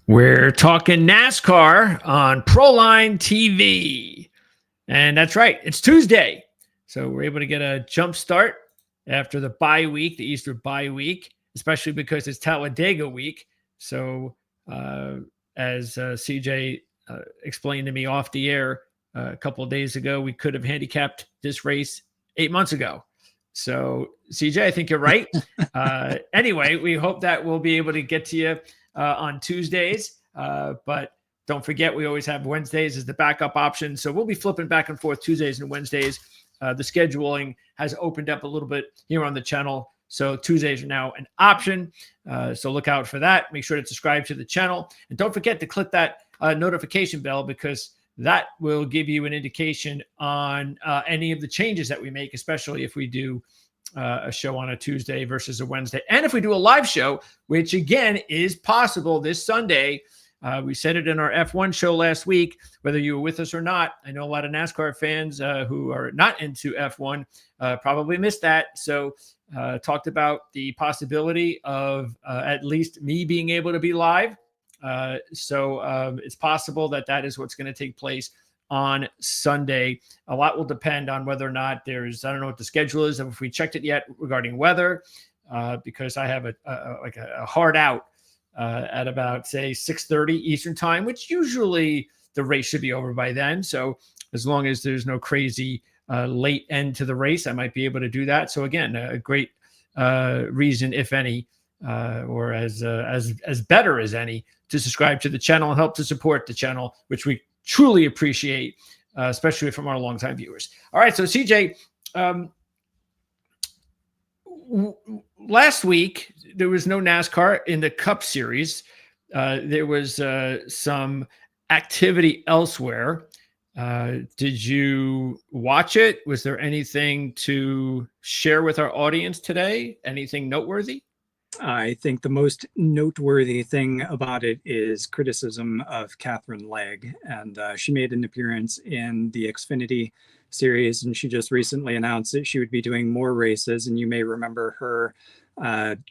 We're talking NASCAR on Proline TV. And that's right, it's Tuesday. So we're able to get a jump start after the bye week, the Easter bye week, especially because it's Talladega week. So as CJ explained to me off the air a couple of days ago, we could have handicapped this race 8 months ago. So CJ, I think you're right. Anyway, we hope that we'll be able to get to you on Tuesdays. But don't forget, we always have Wednesdays as the backup option. So we'll be flipping back and forth Tuesdays and Wednesdays. The scheduling has opened up a little bit here on the channel. So Tuesdays are now an option. So look out for that. Make sure to subscribe to the channel. And don't forget to click that notification bell, because that will give you an indication on any of the changes that we make, especially if we do a show on a Tuesday versus a Wednesday. And if we do a live show, which again is possible this Sunday. We said it in our F1 show last week, whether you were with us or not. I know a lot of NASCAR fans who are not into F1 probably missed that. So talked about the possibility of at least me being able to be live. So it's possible that that is what's going to take place on Sunday. A lot will depend on whether or not there's, I don't know what the schedule is, if we checked it yet regarding weather, because I have a hard out at about, say, 6:30 Eastern time, which usually the race should be over by then. So as long as there's no crazy late end to the race, I might be able to do that. So again, a great reason, if any, or as better as any, to subscribe to the channel and help to support the channel, which we truly appreciate, especially from our longtime viewers. All right, so CJ, last week there was no NASCAR in the Cup Series. There was some activity elsewhere. Did you watch it? Was there anything to share with our audience today? Anything noteworthy? I think the most noteworthy thing about it is criticism of Katherine Legge, and she made an appearance in the Xfinity series, and she just recently announced that she would be doing more races. And you may remember her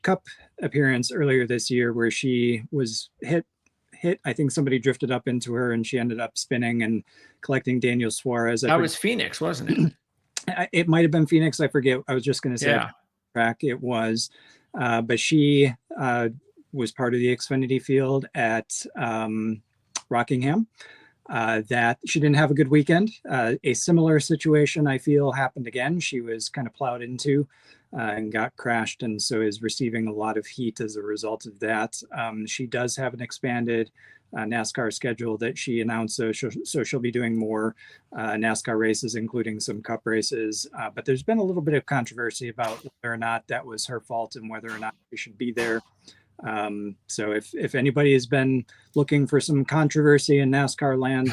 Cup appearance earlier this year, where she was hit. I think somebody drifted up into her, and she ended up spinning and collecting Daniel Suarez. That was Phoenix, wasn't it? It might have been Phoenix. I forget. I was just going to say track it was. But she was part of the Xfinity field at Rockingham. That she didn't have a good weekend. A similar situation, I feel, happened again. She was kind of plowed into and got crashed, and so is receiving a lot of heat as a result of that. She does have an expanded NASCAR schedule that she announced, so she'll be doing more NASCAR races, including some Cup races. But there's been a little bit of controversy about whether or not that was her fault and whether or not she should be there. So if anybody has been looking for some controversy in NASCAR land,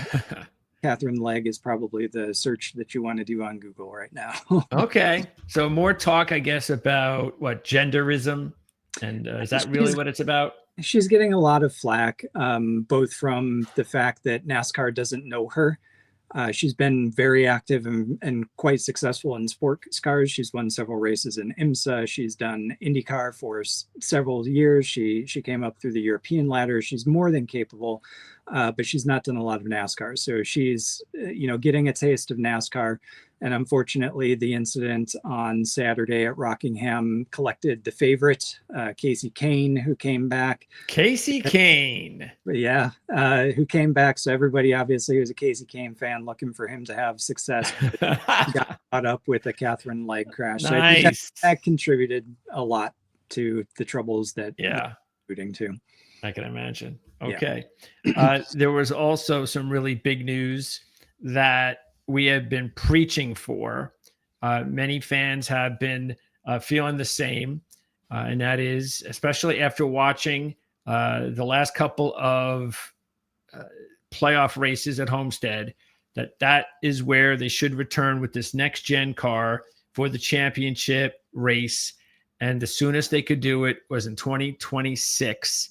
Katherine Legge is probably the search that you want to do on Google right now. Okay. So more talk, I guess, about what, genderism, and is that really what it's about? She's getting a lot of flack, both from the fact that NASCAR doesn't know her. She's been very active and quite successful in sports cars. She's won several races in IMSA. She's done IndyCar for several years. She came up through the European ladder. She's more than capable, but she's not done a lot of NASCAR. So she's, getting a taste of NASCAR. And unfortunately, the incident on Saturday at Rockingham collected the favorite, Kasey Kahne, who came back. Kasey Kahne. Yeah, who came back. So everybody obviously was a Kasey Kahne fan, looking for him to have success. Got caught up with a Katherine Legge crash. Nice. So I think that contributed a lot to the troubles that alluding to. I can imagine. Okay. Yeah. There was also some really big news that we have been preaching for. Many fans have been feeling the same. And that is, especially after watching the last couple of playoff races at Homestead, that is where they should return with this next gen car for the championship race. And the soonest they could do it was in 2026.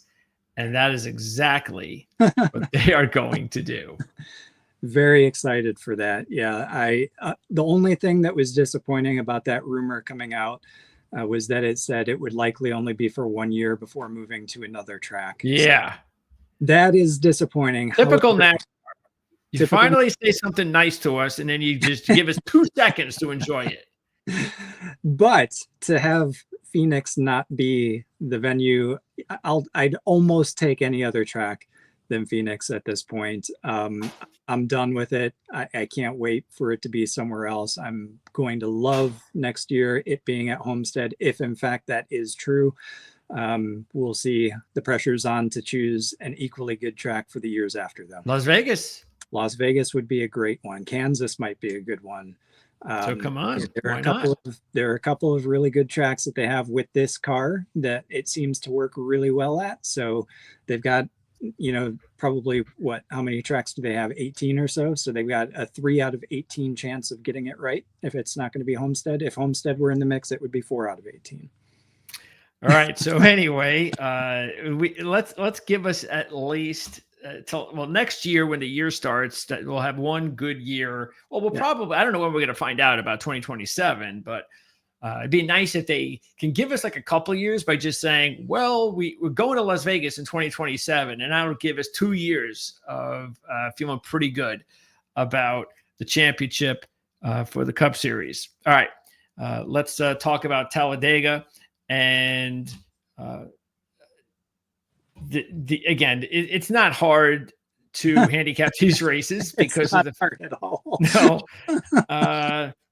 And that is exactly what they are going to do. Very excited for that. Yeah, the only thing that was disappointing about that rumor coming out was that it said it would likely only be for 1 year before moving to another track. Yeah. That is disappointing. Typical However, NASCAR. You finally say something nice to us, and then you just give us 2 seconds to enjoy it. But to have Phoenix not be the venue, I'd almost take any other track than Phoenix at this point. I'm done with it. I can't wait for it to be somewhere else. I'm going to love next year it being at Homestead, if in fact that is true. We'll see. The pressure's on to choose an equally good track for the years after them. Las Vegas. Las Vegas would be a great one. Kansas might be a good one. So come on, there are a couple of really good tracks that they have with this car that it seems to work really well at. So they've got, probably how many tracks do they have? 18 or so. So they've got a 3 out of 18 chance of getting it right. If it's not going to be Homestead, if Homestead were in the mix, it would be 4 out of 18. All right. So anyway, let's give us at least till next year, when the year starts, that we'll have one good year. Well, probably, I don't know when we're going to find out about 2027, but it'd be nice if they can give us like a couple of years by just saying, well, we're going to Las Vegas in 2027, and that'll give us 2 years of feeling pretty good about the championship for the Cup Series. All right. Let's talk about Talladega. And again, it's not hard to handicap these races because of the hard at all. No,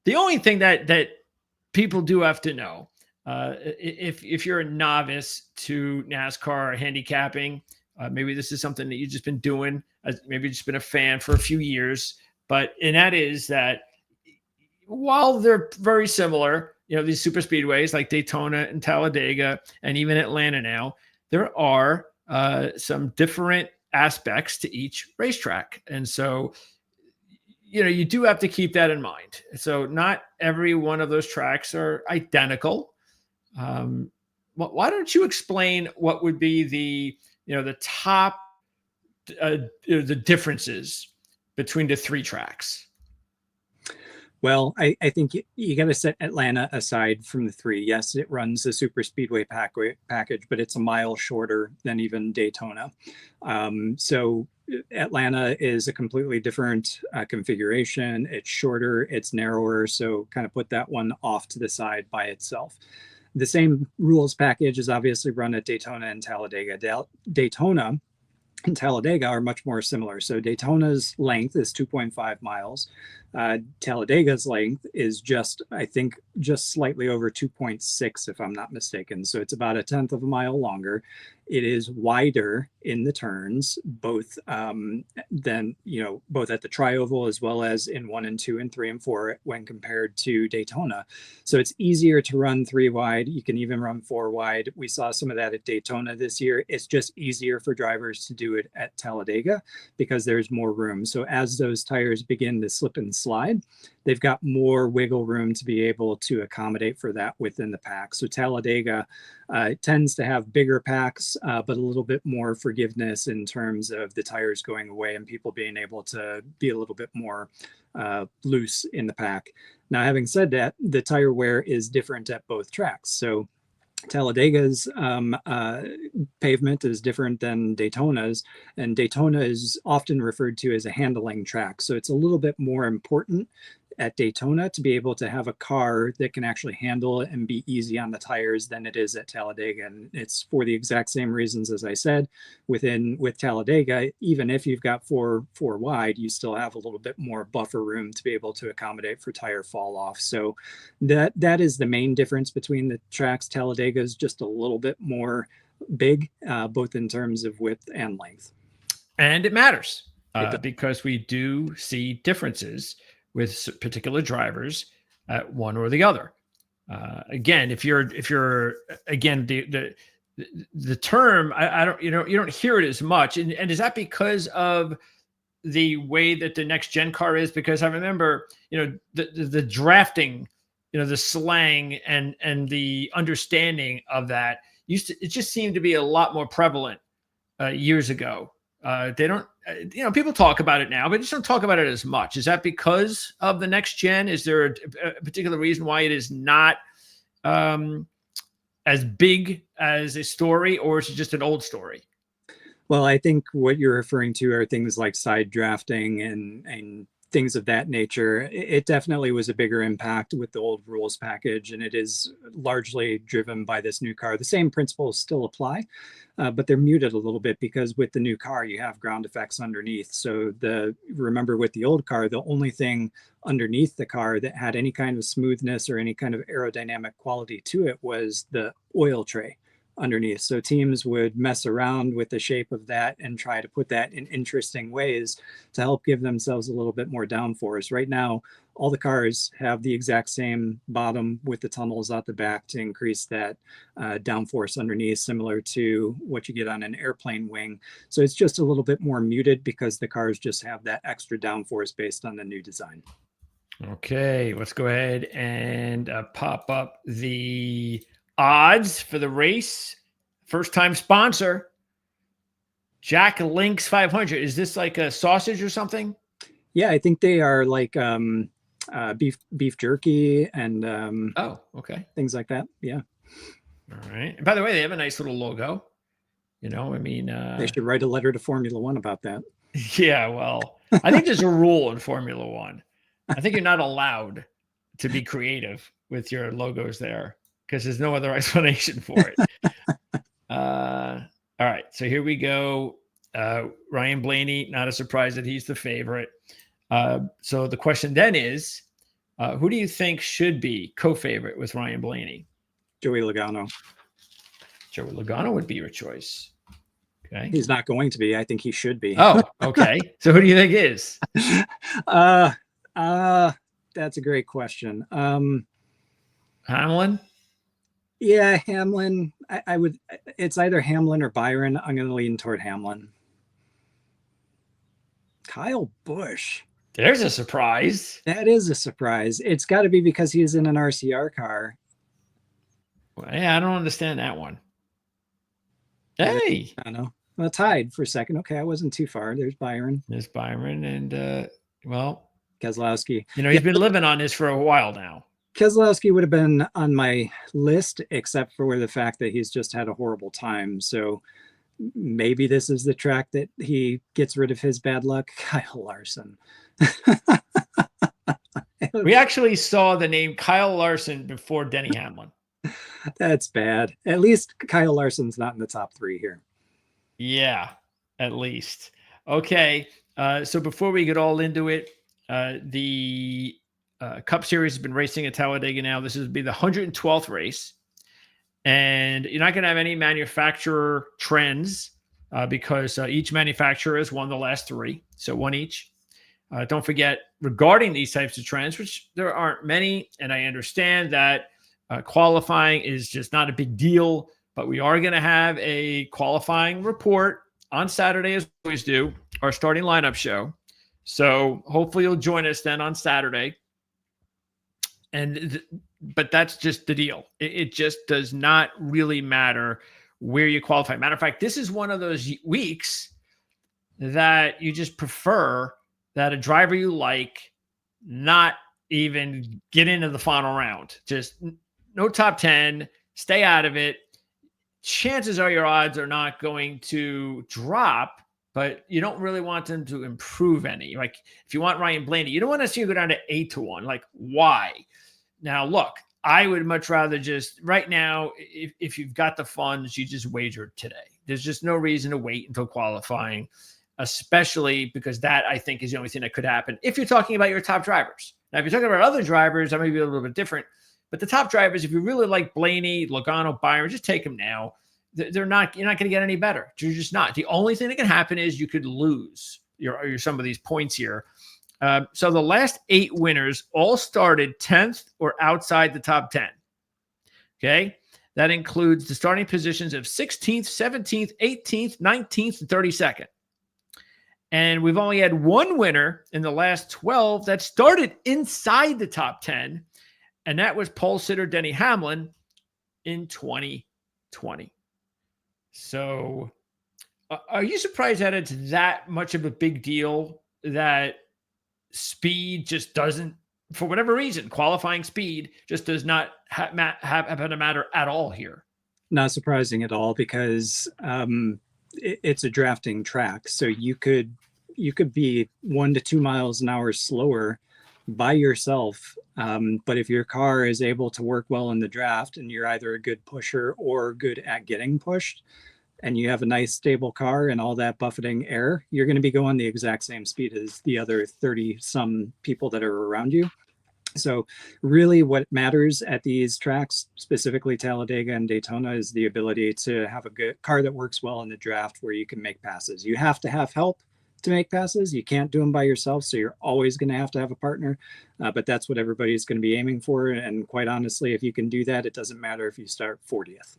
the only thing that people do have to know, if you're a novice to NASCAR handicapping, maybe this is something that you've just been doing, maybe just been a fan for a few years, and that is that while they're very similar, these super speedways like Daytona and Talladega and even Atlanta now, there are some different aspects to each racetrack. And so, you do have to keep that in mind. So not every one of those tracks are identical. Why don't you explain what would be the top, the differences between the 3 tracks? Well, I think you got to set Atlanta aside from the 3. Yes, it runs the super speedway package, but it's a mile shorter than even Daytona. So Atlanta is a completely different configuration. It's shorter, it's narrower. So kind of put that one off to the side by itself. The same rules package is obviously run at Daytona and Talladega. Daytona and Talladega are much more similar. So Daytona's length is 2.5 miles. Talladega's length is just slightly over 2.6, if I'm not mistaken. So it's about 1/10 of a mile longer. It is wider in the turns, both both at the tri-oval as well as in 1 and 2 and 3 and 4 when compared to Daytona. So it's easier to run 3 wide. You can even run 4 wide. We saw some of that at Daytona this year. It's just easier for drivers to do it at Talladega because there's more room. So as those tires begin to slip and slide, they've got more wiggle room to be able to accommodate for that within the pack. So Talladega tends to have bigger packs, but a little bit more forgiveness in terms of the tires going away and people being able to be a little bit more loose in the pack. Now, having said that, the tire wear is different at both tracks. So Talladega's pavement is different than Daytona's, and Daytona is often referred to as a handling track. So it's a little bit more important at Daytona to be able to have a car that can actually handle and be easy on the tires than it is at Talladega. And it's for the exact same reasons as I said. With Talladega, even if you've got four wide, you still have a little bit more buffer room to be able to accommodate for tire fall off. So that is the main difference between the tracks. Talladega is just a little bit more big, both in terms of width and length. And it matters because we do see differences with particular drivers at one or the other. Again, if you're again, the term, I don't, you don't hear it as much. And is that because of the way that the next gen car is? Because I remember, the drafting, the slang and the understanding of that it just seemed to be a lot more prevalent years ago. They don't, people talk about it now, but just don't talk about it as much. Is that because of the next gen? Is there a particular reason why it is not as big as a story, or is it just an old story? Well, I think what you're referring to are things like side drafting and things of that nature. It definitely was a bigger impact with the old rules package, and it is largely driven by this new car. The same principles still apply, but they're muted a little bit because with the new car, you have ground effects underneath. So remember with the old car, the only thing underneath the car that had any kind of smoothness or any kind of aerodynamic quality to it was the oil tray underneath. So teams would mess around with the shape of that and try to put that in interesting ways to help give themselves a little bit more downforce. Right now, all the cars have the exact same bottom with the tunnels out the back to increase that downforce underneath, similar to what you get on an airplane wing. So it's just a little bit more muted because the cars just have that extra downforce based on the new design. Okay, let's go ahead and pop up the odds for the race. First time sponsor, Jack Link's 500. Is this like a sausage or something? Yeah, I think they are like beef jerky and okay, things like that. Yeah. All right. And by the way, they have a nice little logo. I mean, they should write a letter to Formula One about that. Yeah, well, I think there's a rule in Formula One. I think you're not allowed to be creative with your logos there because there's no other explanation for it. All right, so here we go. Ryan Blaney, not a surprise that he's the favorite. So the question then is, who do you think should be co-favorite with Ryan Blaney? Joey Logano. Joey Logano would be your choice. Okay. He's not going to be. I think he should be. Oh, okay. So who do you think is? That's a great question. Hamlin? Yeah, Hamlin. I would. It's either Hamlin or Byron. I'm going to lean toward Hamlin. Kyle Busch. There's a surprise. That is a surprise. It's got to be because he's in an RCR car. Well, yeah, I don't understand that one. Hey. I know. Well, tied for a second. Okay, I wasn't too far. There's Byron. There's Byron and, Keselowski. He's been living on this for a while now. Keselowski would have been on my list, except for the fact that he's just had a horrible time. So maybe this is the track that he gets rid of his bad luck. Kyle Larson. We actually saw the name Kyle Larson before Denny Hamlin. That's bad. At least Kyle Larson's not in the top 3 here. Yeah, at least. Okay. So before we get all into it, the Cup Series has been racing at Talladega now. This would be the 112th race. And you're not going to have any manufacturer trends because each manufacturer has won the last 3. So one each. Don't forget, regarding these types of trends, which there aren't many, and I understand that qualifying is just not a big deal, but we are going to have a qualifying report on Saturday, as we always do, our starting lineup show. So hopefully you'll join us then on Saturday. But that's just the deal. It just does not really matter where you qualify. Matter of fact, this is one of those weeks that you just prefer that a driver you like not even get into the final round. Just no top 10, stay out of it. Chances are your odds are not going to drop, but you don't really want them to improve any. Like if you want Ryan Blaney, you don't want to see him go down to 8-1. Like why? Now, look, I would much rather just right now, if you've got the funds, you just wager today. There's just no reason to wait until qualifying, especially because that I think is the only thing that could happen if you're talking about your top drivers. Now, if you're talking about other drivers, that may be a little bit different. But the top drivers, if you really like Blaney, Logano, Byron, just take them now. You're not going to get any better. You're just not. The only thing that can happen is you could lose your some of these points here. So the last 8 winners all started 10th or outside the top 10. Okay. That includes the starting positions of 16th, 17th, 18th, 19th, and 32nd. And we've only had 1 winner in the last 12 that started inside the top 10. And that was pole sitter Denny Hamlin in 2020. So are you surprised that it's that much of a big deal that speed just doesn't, for whatever reason, qualifying speed just does not happen to matter at all here? Not surprising at all because it's a drafting track, so you could be 1 to 2 miles an hour slower by yourself. But if your car is able to work well in the draft and you're either a good pusher or good at getting pushed, and you have a nice stable car and all that buffeting air, you're going to be going the exact same speed as the other 30 some people that are around you. So really what matters at these tracks, specifically Talladega and Daytona, is the ability to have a good car that works well in the draft where you can make passes. You have to have help to make passes. You can't do them by yourself, so you're always going to have a partner. But that's what everybody's going to be aiming for. And quite honestly, if you can do that, it doesn't matter if you start 40th.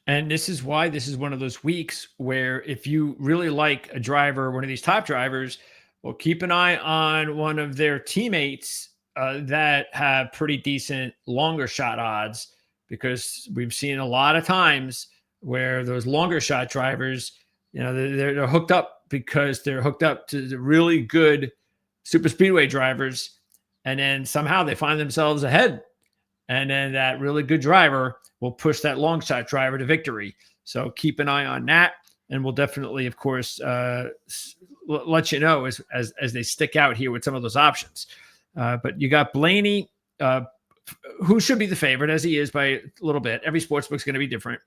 And this is why this is one of those weeks where if you really like a driver, one of these top drivers, well, keep an eye on one of their teammates that have pretty decent longer shot odds, because we've seen a lot of times where those longer shot drivers, they're hooked up because they're hooked up to the really good super speedway drivers. And then somehow they find themselves ahead. And then that really good driver will push that long shot driver to victory. So keep an eye on that. And we'll definitely, of course, let you know as they stick out here with some of those options. But you got Blaney, who should be the favorite, as he is by a little bit. Every sportsbook is going to be different.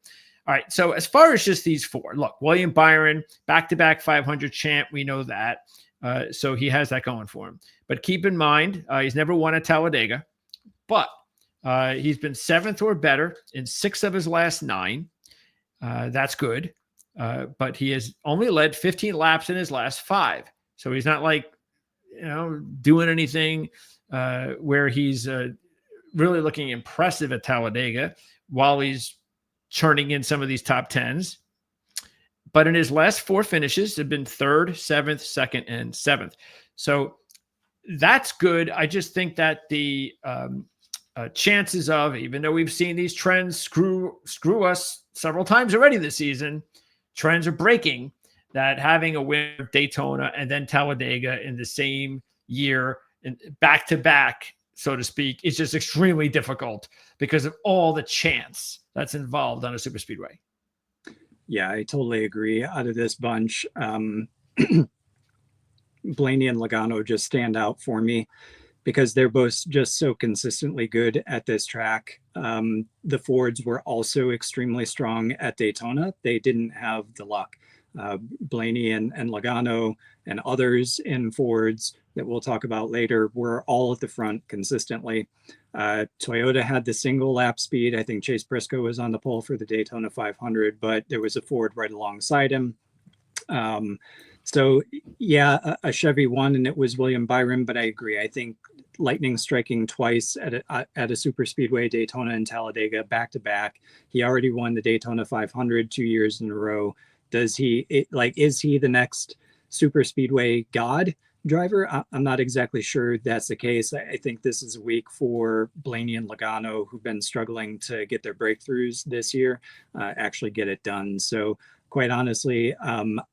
All right. So as far as just these four, look, William Byron, back-to-back 500 champ. We know that. So he has that going for him. But keep in mind, he's never won at Talladega. But he's been 7th or better in 6 of his last 9. That's good. But he has only led 15 laps in his last 5. So he's not like, doing anything where he's really looking impressive at Talladega while he's churning in some of these top 10s. But in his last 4 finishes have been 3rd, 7th, 2nd, and 7th. So that's good. I just think that the chances of, even though we've seen these trends screw us several times already this season, trends are breaking, that having a win of Daytona and then Talladega in the same year and back to back, so to speak, is just extremely difficult because of all the chance that's involved on a super speedway. Yeah, I totally agree. Out of this bunch, Blaney and Logano just stand out for me because they're both just so consistently good at this track. The Fords were also extremely strong at Daytona. They didn't have the luck. Blaney and Logano and others in Fords that we'll talk about later were all at the front consistently. Toyota had the single lap speed. I think Chase Briscoe was on the pole for the Daytona 500, but there was a Ford right alongside him. So yeah, a Chevy won, and it was William Byron, but I agree. I think lightning striking twice at a super speedway, Daytona and Talladega back to back. He already won the Daytona 500 2 years in a row. Is he the next super speedway god driver? I'm not exactly sure that's the case. I think this is a week for Blaney and Logano, who've been struggling to get their breakthroughs this year, actually get it done. So quite honestly,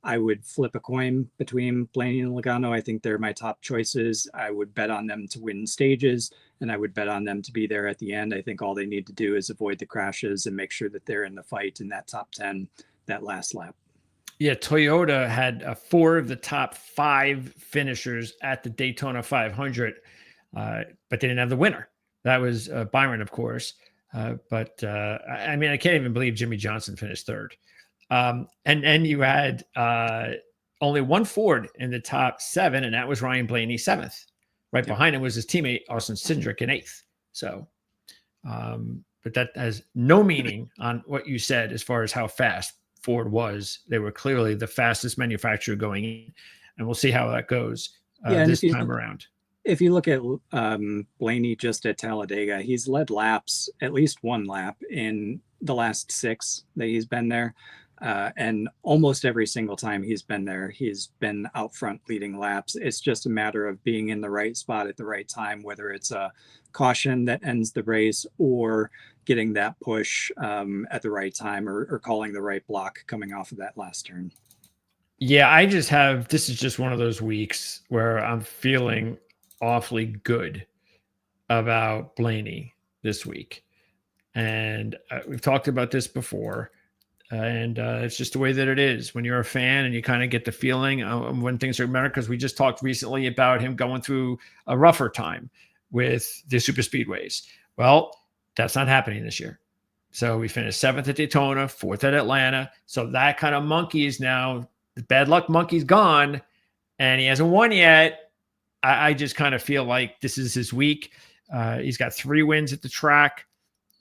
I would flip a coin between Blaney and Logano. I think they're my top choices. I would bet on them to win stages, and I would bet on them to be there at the end. I think all they need to do is avoid the crashes and make sure that they're in the fight in that top 10, that last lap. Yeah, Toyota had 4 of the top 5 finishers at the Daytona 500, but they didn't have the winner. That was Byron, of course. But I mean, I can't even believe Jimmy Johnson finished 3rd. And you had only 1 Ford in the top 7, and that was Ryan Blaney, 7th. Right behind him was his teammate, Austin Cindric, in 8th. So, but that has no meaning on what you said as far as how fast Ford was. They were clearly the fastest manufacturer going in, and we'll see how that goes this time around. If you look at Blaney just at Talladega, he's led laps, at least 1 lap in the last 6 that he's been there. And almost every single time he's been there, he's been out front leading laps. It's just a matter of being in the right spot at the right time, whether it's a caution that ends the race or getting that push at the right time, or calling the right block coming off of that last turn. Yeah, this is just one of those weeks where I'm feeling awfully good about Blaney this week. And we've talked about this before. And it's just the way that it is when you're a fan, and you kind of get the feeling when things are better, because we just talked recently about him going through a rougher time with the super speedways. Well, that's not happening this year. So we finished 7th at Daytona, 4th at Atlanta. So that kind of monkey is now, the bad luck monkey's gone, and he hasn't won yet. I just kind of feel like this is his week. He's got 3 wins at the track.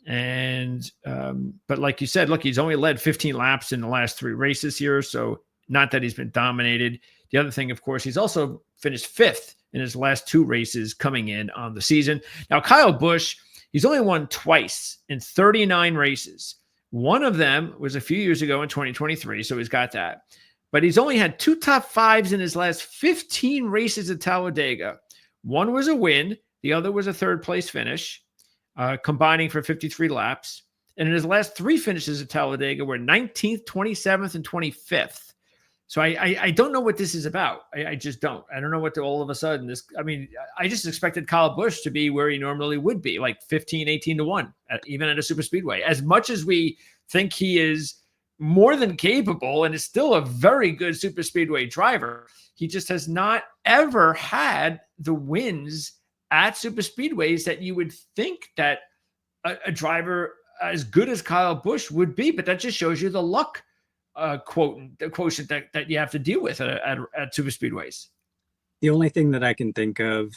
And, but like you said, look, he's only led 15 laps in the last 3 races here. So not that he's been dominated. The other thing, of course, he's also finished 5th in his last 2 races coming in on the season. Now, Kyle Busch, he's only won twice in 39 races. One of them was a few years ago in 2023. So he's got that, but he's only had 2 top 5s in his last 15 races at Talladega. One was a win. The other was a 3rd place finish. Combining for 53 laps. And in his last 3 finishes at Talladega were 19th, 27th, and 25th. So I don't know what this is about. I just don't. I don't know what all of a sudden this, I mean, I just expected Kyle Busch to be where he normally would be, like 15, 18 to 1, even at a super speedway. As much as we think he is more than capable and is still a very good super speedway driver, he just has not ever had the wins at super speedways that you would think that a driver as good as Kyle Busch would be. But that just shows you the luck quotient that you have to deal with at super speedways. The only thing that I can think of,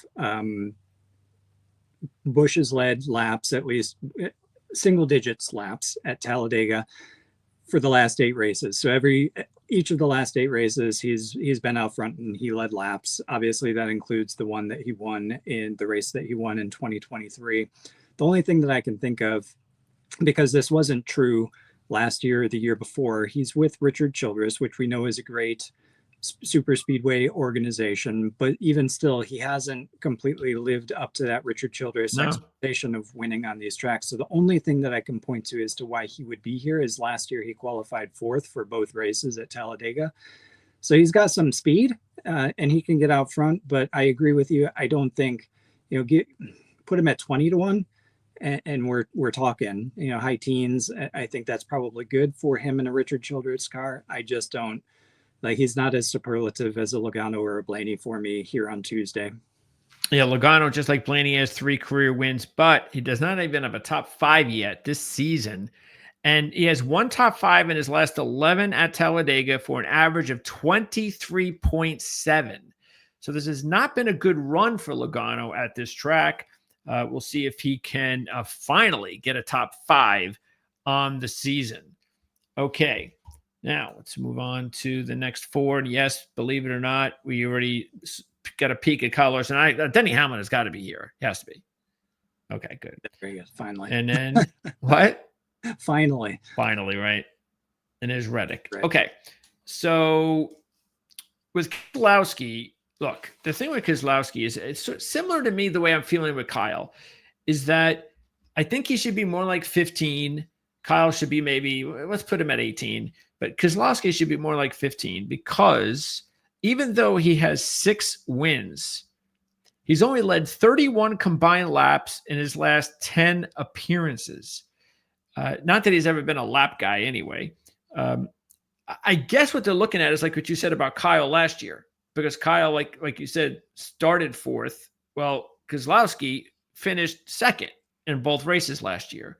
Busch has led laps, at least single digits laps at Talladega for the last 8 races. So each of the last 8 races, he's been out front and he led laps. Obviously, that includes the one that he won in the race that he won in 2023. The only thing that I can think of, because this wasn't true last year or the year before, he's with Richard Childress, which we know is a great super speedway organization, but even still, he hasn't completely lived up to that Richard Childress expectation of winning on these tracks. So the only thing that I can point to as to why he would be here is last year he qualified 4th for both races at Talladega. So he's got some speed and he can get out front, but I agree with you. I don't think, put him at 20 to 1 and we're talking, high teens. I think that's probably good for him in a Richard Childress car. I just don't. Like, he's not as superlative as a Logano or a Blaney for me here on Tuesday. Yeah, Logano, just like Blaney, has 3 career wins, but he does not even have a top 5 yet this season. And he has 1 top 5 in his last 11 at Talladega for an average of 23.7. So this has not been a good run for Logano at this track. We'll see if he can finally get a top 5 on the season. Okay. Now, let's move on to the next 4. And yes, believe it or not, we already got a peek at Kyle Larson. Denny Hamlin has got to be here. He has to be. Okay, good. Very good. Finally. And then what? Finally, right? And there's Reddick. Right. Okay. So with Keselowski, look, the thing with Keselowski is it's similar to me the way I'm feeling with Kyle, is that I think he should be more like 15. Kyle should be maybe, let's put him at 18. But Keselowski should be more like 15, because even though he has 6 wins, he's only led 31 combined laps in his last 10 appearances. Not that he's ever been a lap guy anyway. I guess what they're looking at is like what you said about Kyle last year, because Kyle, like you said, started 4th. Well, Keselowski finished 2nd in both races last year.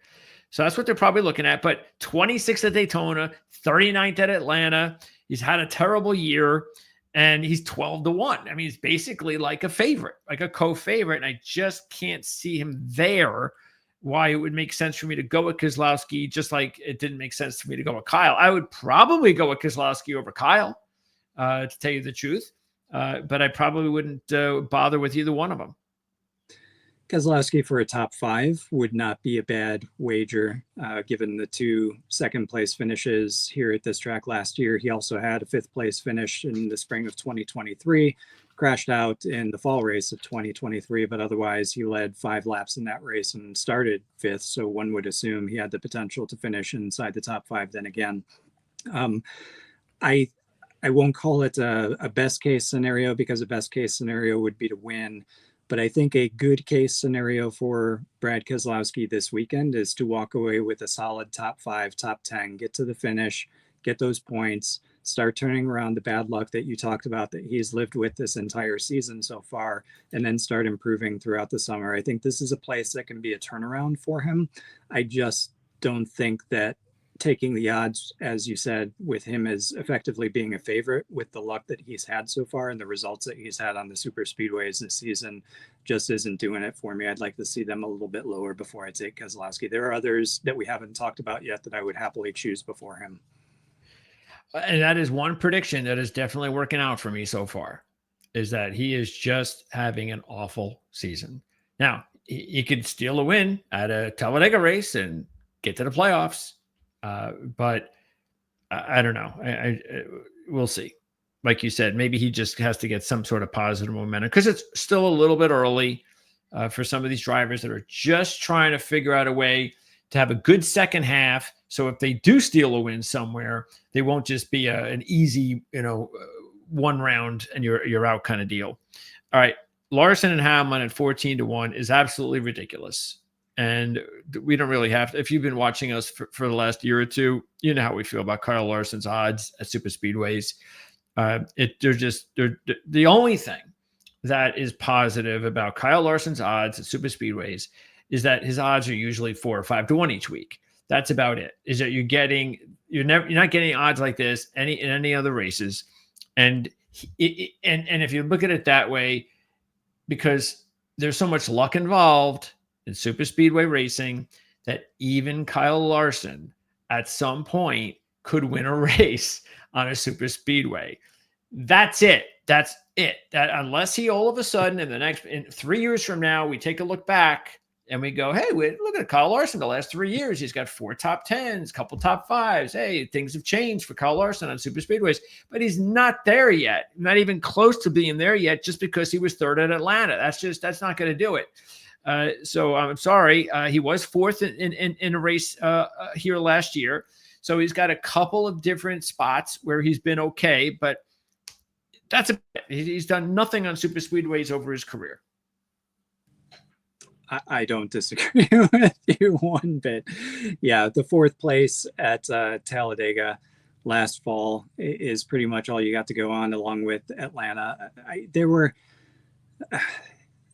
So that's what they're probably looking at. But 26th at Daytona, 39th at Atlanta. He's had a terrible year, and he's 12 to 1. I mean, he's basically like a favorite, like a co-favorite. And I just can't see him there. Why it would make sense for me to go with Keselowski, just like it didn't make sense for me to go with Kyle. I would probably go with Keselowski over Kyle, to tell you the truth. But I probably wouldn't bother with either one of them. Keselowski for a top 5 would not be a bad wager, given the 2 second-place finishes here at this track last year. He also had a 5th-place finish in the spring of 2023, crashed out in the fall race of 2023, but otherwise he led 5 laps in that race and started 5th, so one would assume he had the potential to finish inside the top 5 then again. I won't call it a best-case scenario, because a best-case scenario would be to win. But I think a good case scenario for Brad Keselowski this weekend is to walk away with a solid top 5, top 10, get to the finish, get those points, start turning around the bad luck that you talked about that he's lived with this entire season so far, and then start improving throughout the summer. I think this is a place that can be a turnaround for him. I just don't think that taking the odds, as you said, with him as effectively being a favorite with the luck that he's had so far and the results that he's had on the super speedways this season just isn't doing it for me. I'd like to see them a little bit lower before I take Keselowski. There are others that we haven't talked about yet that I would happily choose before him. And that is one prediction that is definitely working out for me so far, is that he is just having an awful season. Now, he could steal a win at a Talladega race and get to the playoffs. But I don't know. We'll see. Like you said, maybe he just has to get some sort of positive momentum because it's still a little bit early for some of these drivers that are just trying to figure out a way to have a good second half. So if they do steal a win somewhere, they won't just be an easy, one round and you're out kind of deal. All right. Larson and Hamlin at 14-1 is absolutely ridiculous. And we don't really have to. If you've been watching us for the last year or two, you know how we feel about Kyle Larson's odds at super speedways. They're the only thing that is positive about Kyle Larson's odds at super speedways is that his odds are usually 4 or 5-1 each week. That's about it. Is that you're not getting odds like this in any other races, and if you look at it that way, because there's so much luck involved in super speedway racing that even Kyle Larson at some point could win a race on a super speedway. That's it. That unless he all of a sudden in 3 years from now, we take a look back and we go, hey, look at Kyle Larson the last 3 years. He's got 4 top 10s, couple top 5s. Hey, things have changed for Kyle Larson on super speedways, but he's not there yet. Not even close to being there yet just because he was third at Atlanta. That's not going to do it. So I'm sorry. He was fourth in a race here last year. So he's got a couple of different spots where he's been okay, but he's done nothing on super speedways over his career. I don't disagree with you one bit. Yeah, the 4th place at Talladega last fall is pretty much all you got to go on, along with Atlanta.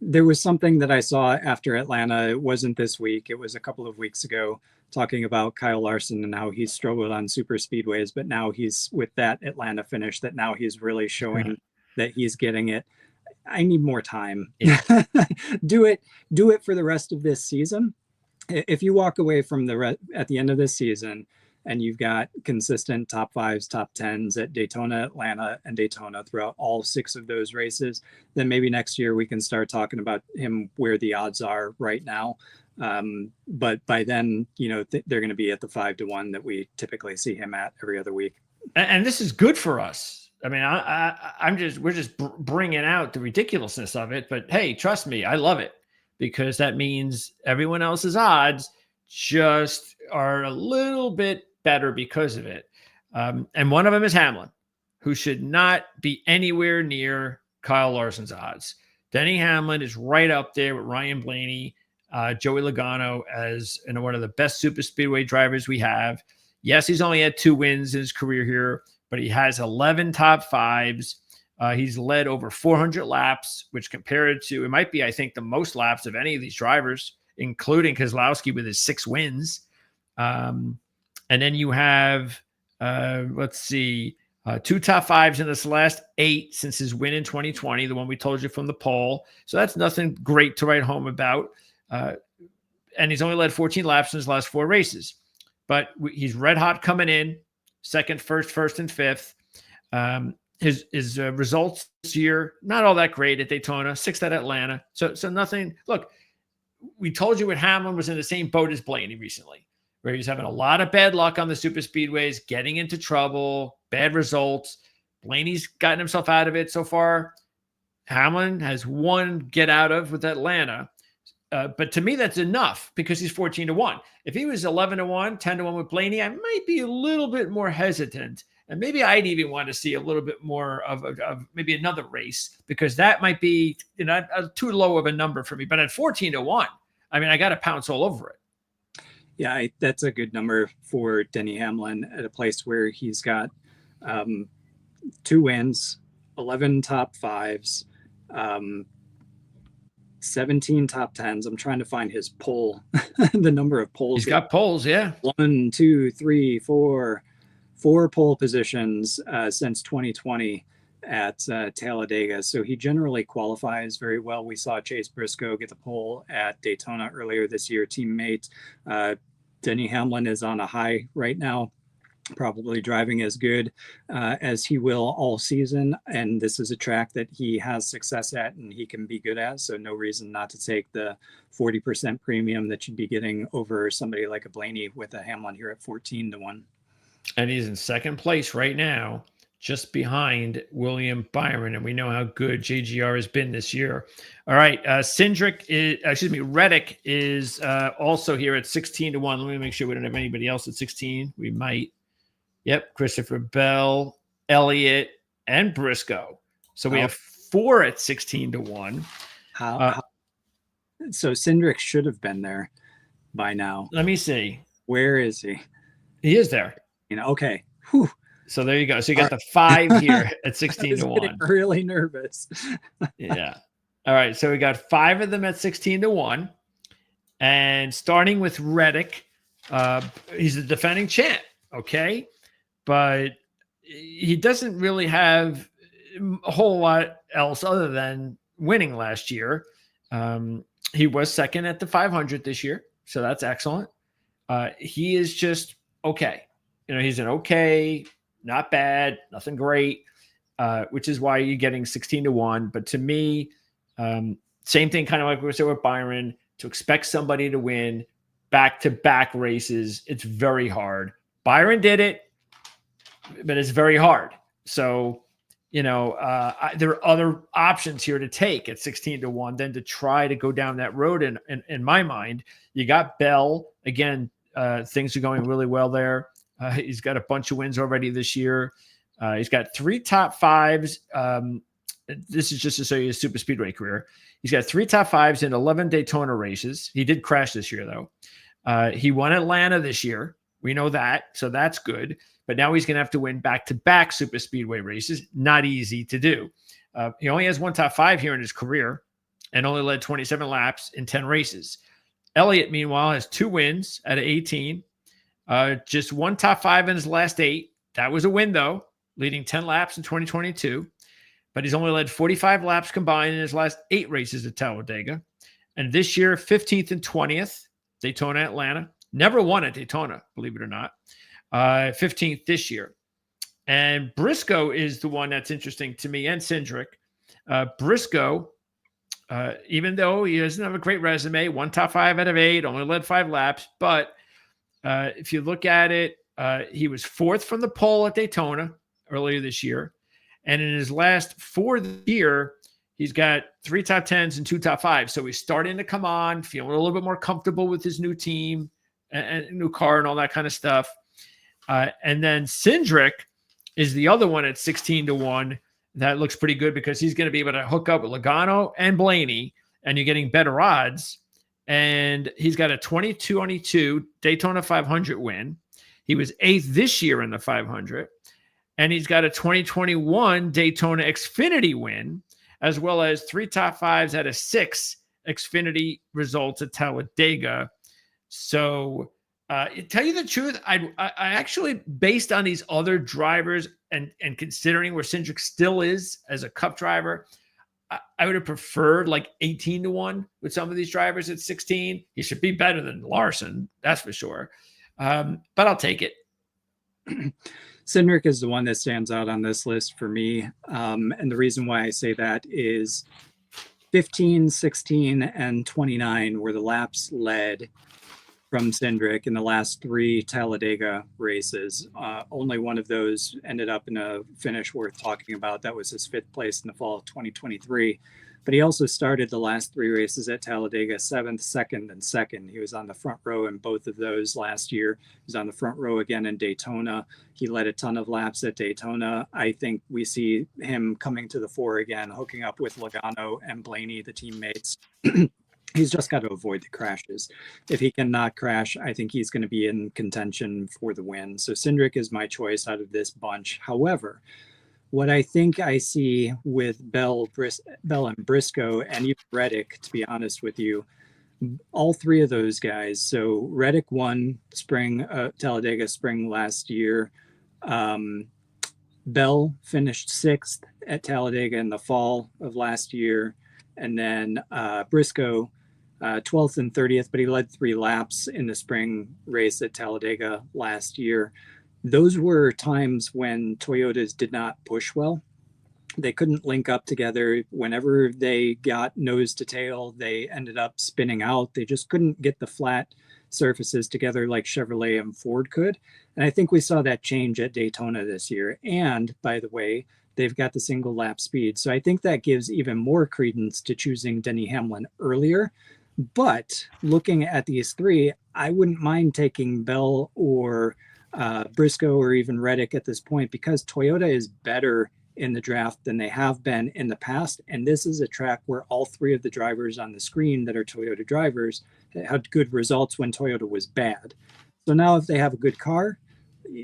There was something that I saw after Atlanta. It wasn't this week. It was a couple of weeks ago, talking about Kyle Larson and how he's struggled on super speedways, but now he's with that Atlanta finish that now he's really showing that he's getting it. I need more time. Yeah. Do it for the rest of this season. If you walk away from at the end of this season and you've got consistent top 5s, top 10s at Daytona, Atlanta, and Daytona throughout all 6 of those races, then maybe next year we can start talking about him where the odds are right now. But by then, they're going to be at the 5-1 that we typically see him at every other week. And this is good for us. I mean, we're just bringing out the ridiculousness of it, but hey, trust me, I love it because that means everyone else's odds just are a little bit better because of it. And one of them is Hamlin, who should not be anywhere near Kyle Larson's odds. Denny Hamlin is right up there with Ryan Blaney, Joey Logano as one of the best super speedway drivers we have. Yes, he's only had 2 wins in his career here, but he has 11 top 5s. He's led over 400 laps, which compared to, it might be, I think, the most laps of any of these drivers, including Keselowski with his 6 wins. And then you have, 2 top 5s in this last 8 since his win in 2020, the one we told you from the poll. So that's nothing great to write home about. And he's only led 14 laps in his last 4 races. But he's red hot coming in. Second, first, and fifth. His results this year, not all that great at Daytona, 6th at Atlanta. So nothing. Look, we told you what Hamlin was in the same boat as Blaney recently, where he's having a lot of bad luck on the super speedways, getting into trouble, bad results. Blaney's gotten himself out of it so far. Hamlin has one get out of with Atlanta. But to me, that's enough because he's 14-1. If he was 11-1, 10-1 with Blaney, I might be a little bit more hesitant And maybe I'd even want to see a little bit more of maybe another race, because that might be, too low of a number for me. But at 14-1, I mean, I got to pounce all over it. Yeah, that's a good number for Denny Hamlin at a place where he's got 2 wins, 11 top 5s, 17 top 10s. I'm trying to find his pole, the number of poles. He's got poles, yeah. 1, 2, 3, 4 pole positions since 2020 at Talladega. So he generally qualifies very well. We saw Chase Briscoe get the pole at Daytona earlier this year, teammate. Denny Hamlin is on a high right now, probably driving as good as he will all season. And this is a track that he has success at and he can be good at. So no reason not to take the 40% premium that you'd be getting over somebody like a Blaney with a Hamlin here at 14-1. And he's in second place right now, just behind William Byron. And we know how good JGR has been this year. All right. Reddick is also here at 16-1. Let me make sure we don't have anybody else at 16. We might. Yep. Christopher Bell, Elliott, and Briscoe. So we have 4 at 16-1. So Cindric should have been there by now. Let me see. Where is he? He is there. Okay. Whew. So there you go. So you got the 5 here at 16-1. Really nervous. Yeah. All right. So we got 5 of them at 16-1. And starting with Reddick, he's the defending champ. Okay. But he doesn't really have a whole lot else other than winning last year. He was second at the 500 this year. So that's excellent. He is just okay. He's an okay, not bad, nothing great, which is why you're getting 16-1. But to me, same thing, kind of like we said with Byron, to expect somebody to win back-to-back races, it's very hard. Byron did it, but it's very hard. So, there are other options here to take at 16-1 than to try to go down that road. And in my mind, you got Bell. Again, things are going really well there. He's got a bunch of wins already this year. He's got 3 top 5s. This is just to show you his super speedway career. He's got 3 top 5s in 11 Daytona races. He did crash this year, though. He won Atlanta this year. We know that, so that's good. But now he's going to have to win back-to-back super speedway races. Not easy to do. He only has 1 top 5 here in his career and only led 27 laps in 10 races. Elliott, meanwhile, has 2 wins out of 18. Just 1 top 5 in his last 8. That was a win, though, leading 10 laps in 2022. But he's only led 45 laps combined in his last 8 races at Talladega. And this year, 15th and 20th, Daytona, Atlanta. Never won at Daytona, believe it or not. 15th this year. And Briscoe is the one that's interesting to me, and Cindric. Briscoe, even though he doesn't have a great resume, 1 top 5 out of 8, only led 5 laps, but if you look at it, he was 4th from the pole at Daytona earlier this year. And in his last 4 year, he's got 3 top 10s and 2 top 5s. So he's starting to come on, feeling a little bit more comfortable with his new team and new car and all that kind of stuff. And then Cindric is the other one at 16-1. That looks pretty good because he's going to be able to hook up with Logano and Blaney, and you're getting better odds. And he's got a 2022 Daytona 500 win. He was 8th this year in the 500. And he's got a 2021 Daytona Xfinity win, as well as 3 top 5s out of 6 Xfinity results at Talladega. So, tell you the truth, I actually, based on these other drivers and considering where Cindric still is as a Cup driver, I would have preferred like 18-1 with some of these drivers at 16. He should be better than Larson, that's for sure. But I'll take it. Cindric is the one that stands out on this list for me. And the reason why I say that is 15, 16, and 29 were the laps led from Cindric in the last 3 Talladega races. Only one of those ended up in a finish worth talking about. That was his 5th place in the fall of 2023. But he also started the last 3 races at Talladega 7th, 2nd, and 2nd. He was on the front row in both of those last year. He was on the front row again in Daytona. He led a ton of laps at Daytona. I think we see him coming to the fore again, hooking up with Logano and Blaney, the teammates. He's just got to avoid the crashes. If he cannot crash, I think he's going to be in contention for the win. So Cindric is my choice out of this bunch. However, what I think I see with Bell and Briscoe and even Reddick, to be honest with you, all 3 of those guys. So Reddick won Talladega Spring last year. Bell finished 6th at Talladega in the fall of last year. And then Briscoe 12th and 30th, but he led 3 laps in the spring race at Talladega last year. Those were times when Toyotas did not push well. They couldn't link up together. Whenever they got nose to tail, they ended up spinning out. They just couldn't get the flat surfaces together like Chevrolet and Ford could. And I think we saw that change at Daytona this year. And by the way, they've got the single lap speed. So I think that gives even more credence to choosing Denny Hamlin earlier. But looking at these 3, I wouldn't mind taking Bell or Briscoe or even Reddick at this point, because Toyota is better in the draft than they have been in the past. And this is a track where all 3 of the drivers on the screen that are Toyota drivers had good results when Toyota was bad. So now if they have a good car,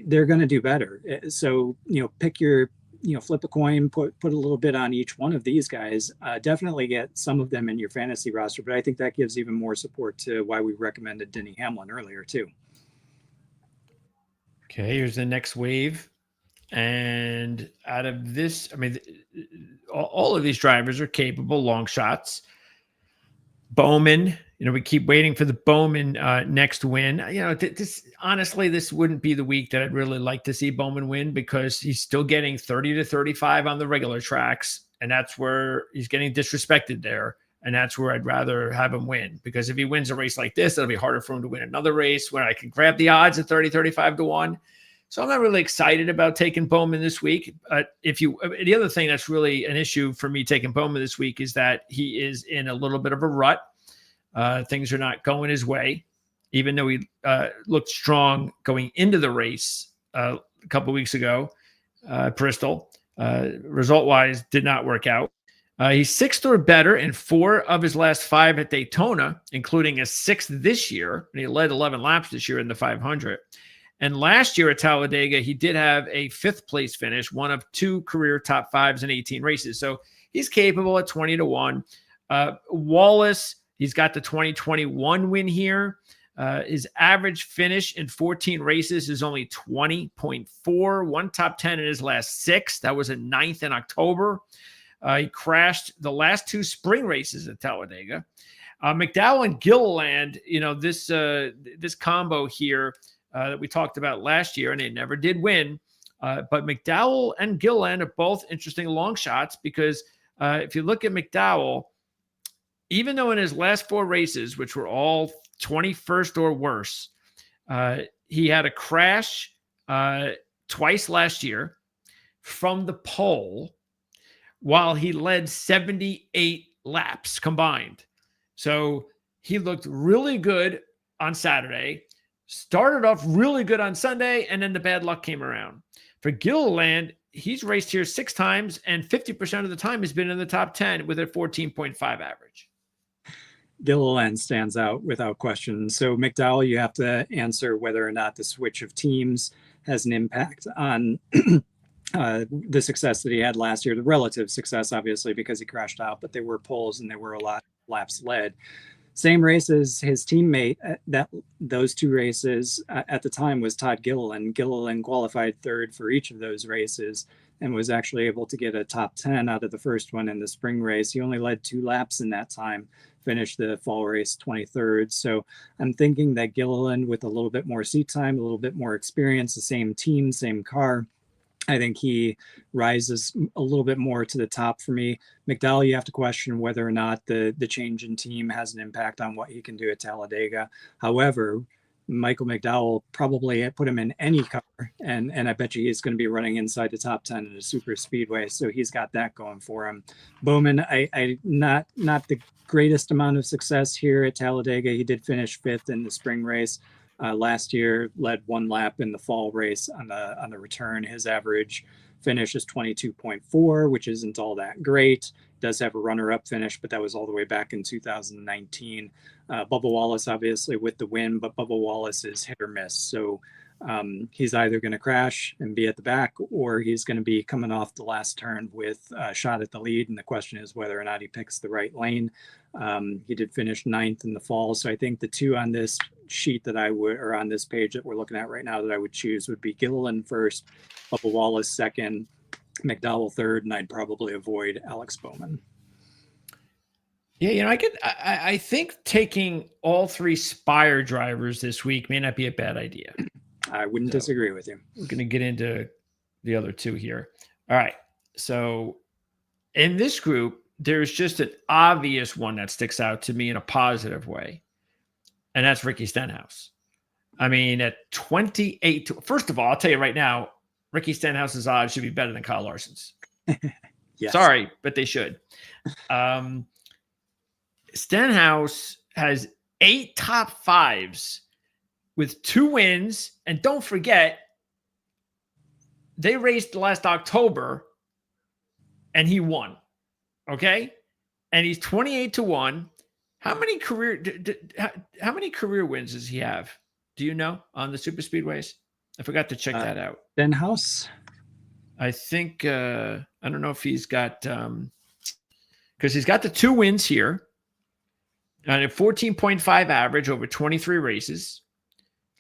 they're going to do better. So, pick your, flip a coin, put a little bit on each one of these guys. Definitely get some of them in your fantasy roster, but I think that gives even more support to why we recommended Denny Hamlin earlier too. Okay, here's the next wave. And out of this, I mean, all of these drivers are capable long shots. Bowman, we keep waiting for the Bowman next win. Honestly, this wouldn't be the week that I'd really like to see Bowman win, because he's still getting 30 to 35 on the regular tracks. And that's where he's getting disrespected there. And that's where I'd rather have him win, because if he wins a race like this, it'll be harder for him to win another race where I can grab the odds at 30, 35 to 1. So I'm not really excited about taking Bowman this week. The other thing that's really an issue for me taking Bowman this week is that he is in a little bit of a rut. Things are not going his way, even though he looked strong going into the race a couple of weeks ago. Bristol, result-wise, did not work out. He's 6th or better in 4 of his last 5 at Daytona, including a 6th this year. And he led 11 laps this year in the 500. And last year at Talladega, he did have a 5th place finish, one of 2 career top 5s in 18 races. So he's capable at 20 to 1. Wallace, he's got the 2021 win here. His average finish in 14 races is only 20.4, 1 top 10 in his last 6. That was a 9th in October. He crashed the last 2 spring races at Talladega. McDowell and Gilliland, this combo here that we talked about last year, and they never did win. But McDowell and Gilliland are both interesting long shots, because if you look at McDowell, even though in his last 4 races, which were all 21st or worse, he had a crash twice last year from the pole while he led 78 laps combined. So he looked really good on Saturday, started off really good on Sunday, and then the bad luck came around. For Gilliland, he's raced here 6 times, and 50% of the time has been in the top 10 with a 14.5 average. Gilliland stands out without question. So McDowell, you have to answer whether or not the switch of teams has an impact on the success that he had last year, the relative success, obviously, because he crashed out, but there were poles and there were a lot of laps led. Same race as his teammate, those 2 races at the time was Todd Gilliland. Gilliland qualified 3rd for each of those races and was actually able to get a top 10 out of the first one in the spring race. He only led 2 laps in that time, finished the fall race 23rd. So I'm thinking that Gilliland, with a little bit more seat time, a little bit more experience, the same team, same car, I think he rises a little bit more to the top for me. McDowell, you have to question whether or not the change in team has an impact on what he can do at Talladega. However, Michael McDowell probably put him in any car, and I bet you he's going to be running inside the top 10 in a super speedway. So he's got that going for him. Bowman, I not the greatest amount of success here at Talladega. He did finish 5th in the spring race. Last year, led 1 lap in the fall race on the return. His average finish is 22.4, which isn't all that great. Does have a runner-up finish, but that was all the way back in 2019. Bubba Wallace, obviously, with the win, but Bubba Wallace is hit or miss. So he's either going to crash and be at the back, or he's going to be coming off the last turn with a shot at the lead. And the question is whether or not he picks the right lane. He did finish 9th in the fall. So I think the 2 on this sheet that I would, or on this page that we're looking at right now, that I would choose would be Gilliland first, Bubba Wallace second, McDowell third, and I'd probably avoid Alex Bowman. Yeah, I think taking all 3 Spire drivers this week may not be a bad idea. I wouldn't disagree with you. We're going to get into the other 2 here. All right. So in this group, there's just an obvious one that sticks out to me in a positive way, and that's Ricky Stenhouse. I mean, at 28, first of all, I'll tell you right now, Ricky Stenhouse's odds should be better than Kyle Larson's. Yes. Sorry, but they should. Stenhouse has 8 top 5s with 2 wins. And don't forget, they raced last October and he won. Okay. And he's 28-1. How many career wins does he have? Do you know on the super speedways? I forgot to check that out. Stenhouse. I think, I don't know if he's got, because he's got the 2 wins here and a 14.5 average over 23 races.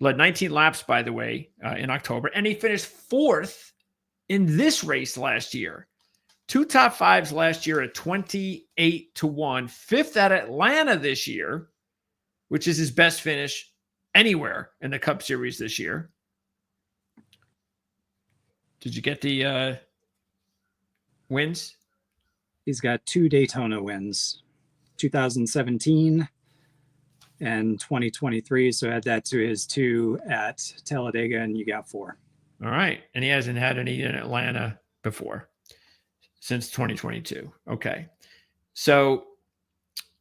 Led 19 laps, by the way, in October. And he finished 4th in this race last year. 2 top 5s last year at 28-1. 5th at Atlanta this year, which is his best finish anywhere in the Cup Series this year. Did you get the wins? He's got 2 Daytona wins, 2017 and 2023. So add that to his 2 at Talladega, and you got 4. All right. And he hasn't had any in Atlanta before since 2022. Okay. So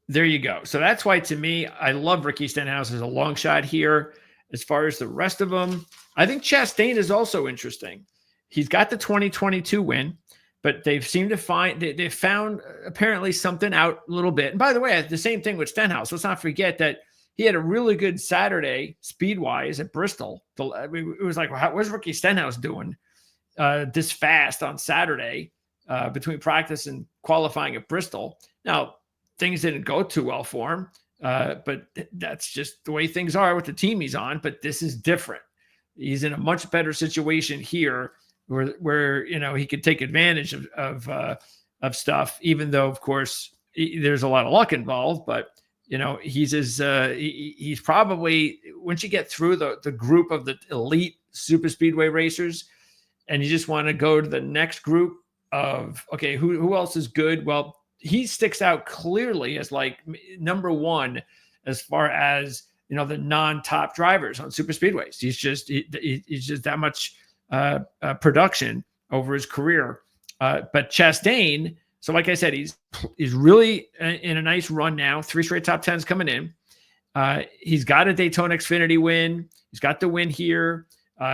there you go. So that's why, to me, I love Ricky Stenhouse as a long shot here. As far as the rest of them, I think Chastain is also interesting. He's got the 2022 win, but they've seemed to they found apparently something out a little bit. And by the way, the same thing with Stenhouse. Let's not forget that he had a really good Saturday speed-wise at Bristol. It was like, what's Ricky Stenhouse doing this fast on Saturday between practice and qualifying at Bristol? Now, things didn't go too well for him, but that's just the way things are with the team he's on. But this is different. He's in a much better situation here where he could take advantage of stuff, even though, of course, there's a lot of luck involved. But he's probably, once you get through the group of the elite super speedway racers, and you just want to go to the next group of, okay, who else is good? Well, he sticks out clearly as like number 1 as far as the non-top drivers on super speedways. He's just that much production over his career. But Chastain, so like I said, he's really in a nice run now. 3 straight top 10s coming in. He's got a Daytona Xfinity win. He's got the win here.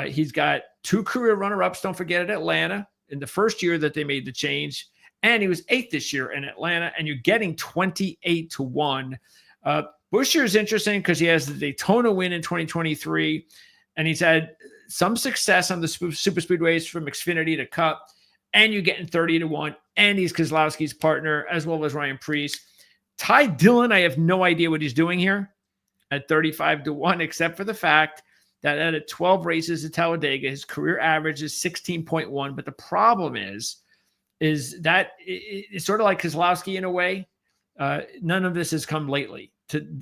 He's got 2 career runner-ups. Don't forget, at Atlanta in the first year that they made the change. And he was 8th this year in Atlanta, and you're getting 28-1. Buescher is interesting because he has the Daytona win in 2023, and he's had some success on the super speedways from Xfinity to Cup, and you're getting 30-1, and he's Keselowski's partner, as well as Ryan Preece. Ty Dillon, I have no idea what he's doing here at 35-1, except for the fact that out of 12 races at Talladega, his career average is 16.1. But the problem is that it's sort of like Keselowski in a way. None of this has come lately.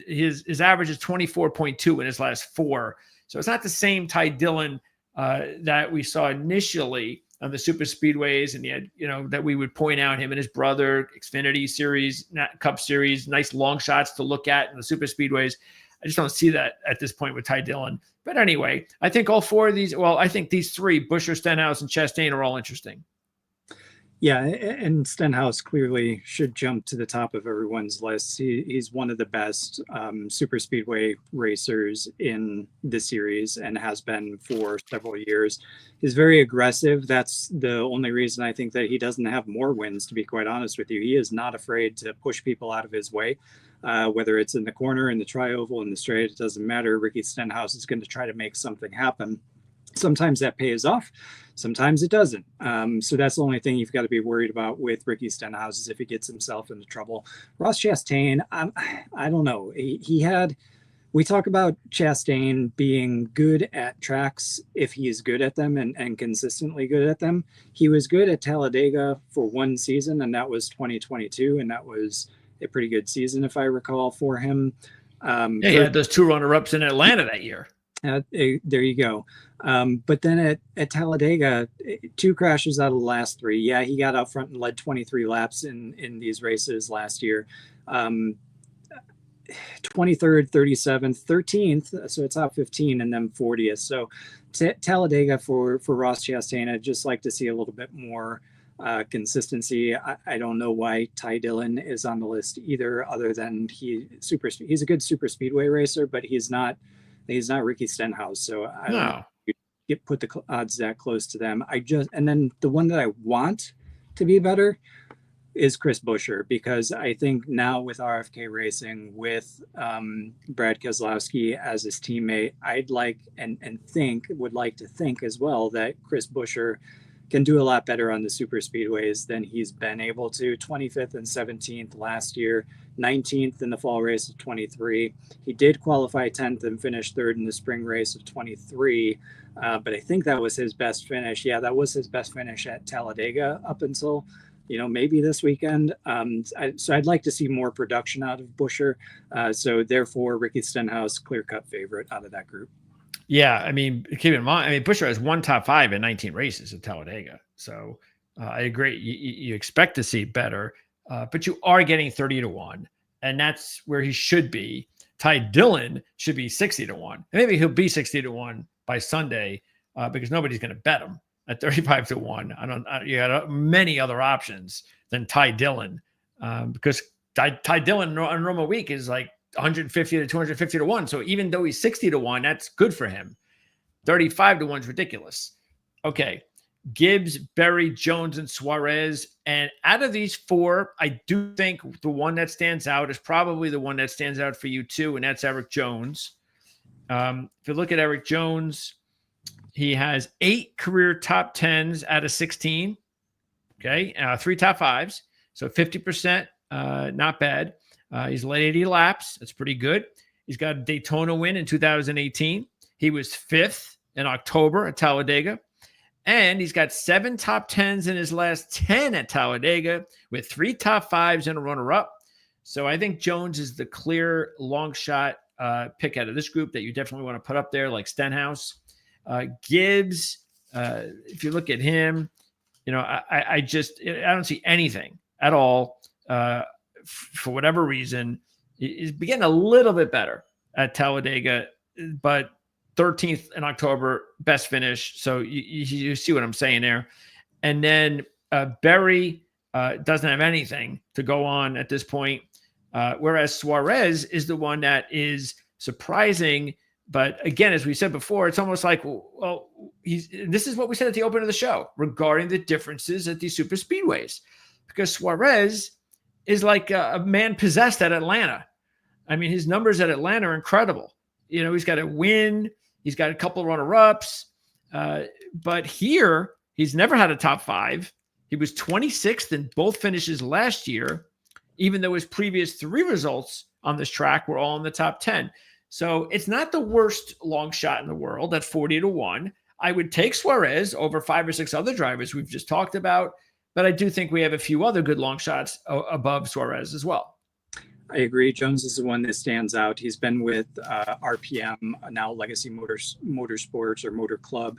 His average is 24.2 in his last 4. So it's not the same Ty Dillon that we saw initially on the super speedways, and he had, that we would point out him and his brother, Xfinity Series, Cup Series, nice long shots to look at in the super speedways. I just don't see that at this point with Ty Dillon. But anyway, I think all four of these, I think these three, Buescher, Stenhouse, and Chastain, are all interesting. Yeah, and Stenhouse clearly should jump to the top of everyone's list. He's one of the best super speedway racers in the series and has been for several years. He's very aggressive. That's the only reason I think that he doesn't have more wins, to be quite honest with you. He is not afraid to push people out of his way, whether it's in the corner, in the tri-oval, in the straight, it doesn't matter. Ricky Stenhouse is going to try to make something happen. Sometimes that pays off, sometimes it doesn't. So that's the only thing you've got to be worried about with Ricky Stenhouse, is if he gets himself into trouble. Ross Chastain, I don't know. We talk about Chastain being good at tracks if he is good at them and consistently good at them. He was good at Talladega for one season, and that was 2022, and that was a pretty good season, if I recall, for him. He had those two runner-ups in Atlanta that year. There you go. But then at Talladega, 2 crashes out of the last 3. Yeah, he got out front and led 23 laps in these races last year. 23rd, 37th, 13th, so it's top 15, and then 40th. So Talladega for Ross Chastain, I'd just like to see a little bit more consistency. I don't know why Ty Dillon is on the list either, other than he's a good super speedway racer, but he's not Ricky Stenhouse. So I don't know, put the odds that close to them. And then the one that I want to be better is Chris Buescher, because I think now with RFK Racing, with Brad Keselowski as his teammate, I'd like would like to think as well that Chris Buescher can do a lot better on the super speedways than he's been able to. 25th and 17th last year, 19th in the fall race of 23. He did qualify 10th and finish 3rd in the spring race of 23. But I think that was his best finish. Yeah, that was his best finish at Talladega up until, maybe this weekend. So I'd like to see more production out of Buescher. So therefore, Ricky Stenhouse, clear-cut favorite out of that group. Yeah, I mean, keep in mind, Buescher has 1 top 5 in 19 races at Talladega. So I agree. You expect to see better, but you are getting 30-1, and that's where he should be. Ty Dillon should be 60-1. And maybe he'll be 60-1 by Sunday, because nobody's going to bet him at 35-1. You got many other options than Ty Dillon, because Ty Dillon on a normal week is like 150 to 250-1. So even though he's 60-1, that's good for him. 35-1 is ridiculous. Okay. Gibbs, Berry, Jones, and Suarez. And out of these 4, I do think the one that stands out is probably the one that stands out for you too, and that's Eric Jones. If you look at Eric Jones, he has 8 career top 10s out of 16. Okay. 3 top 5s. So 50%, not bad. He's led 80 laps. That's pretty good. He's got a Daytona win in 2018. He was 5th in October at Talladega. And he's got 7 top 10s in his last 10 at Talladega, with 3 top 5s and a runner-up. So I think Jones is the clear long shot pick out of this group that you definitely want to put up there, like Stenhouse. Gibbs, if you look at him, I don't see anything at all. For whatever reason, he's getting a little bit better at Talladega, but 13th in October, best finish. So you see what I'm saying there. And then Berry doesn't have anything to go on at this point, whereas Suarez is the one that is surprising. But again, as we said before, it's almost like, well, this is what we said at the opening of the show regarding the differences at these super speedways, because Suarez is like a man possessed at Atlanta. I mean, his numbers at Atlanta are incredible. He's got a win. He's got a couple of runner-ups. But here, he's never had a top 5. He was 26th in both finishes last year, even though his previous 3 results on this track were all in the top 10. So it's not the worst long shot in the world at 40-1. I would take Suarez over 5 or 6 other drivers we've just talked about. But I do think we have a few other good long shots above Suarez as well. I agree. Jones is the one that stands out. He's been with RPM, now Legacy Motorsports or Motor Club,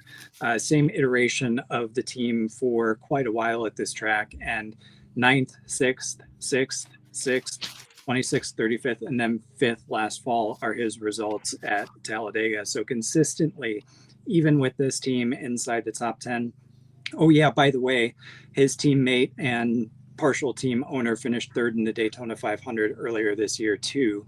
same iteration of the team for quite a while at this track. And 9th, 6th, 6th, 6th, 26th, 35th, and then 5th last fall are his results at Talladega. So consistently, even with this team inside the top 10. Oh, yeah, by the way, his teammate and partial team owner finished third in the Daytona 500 earlier this year too.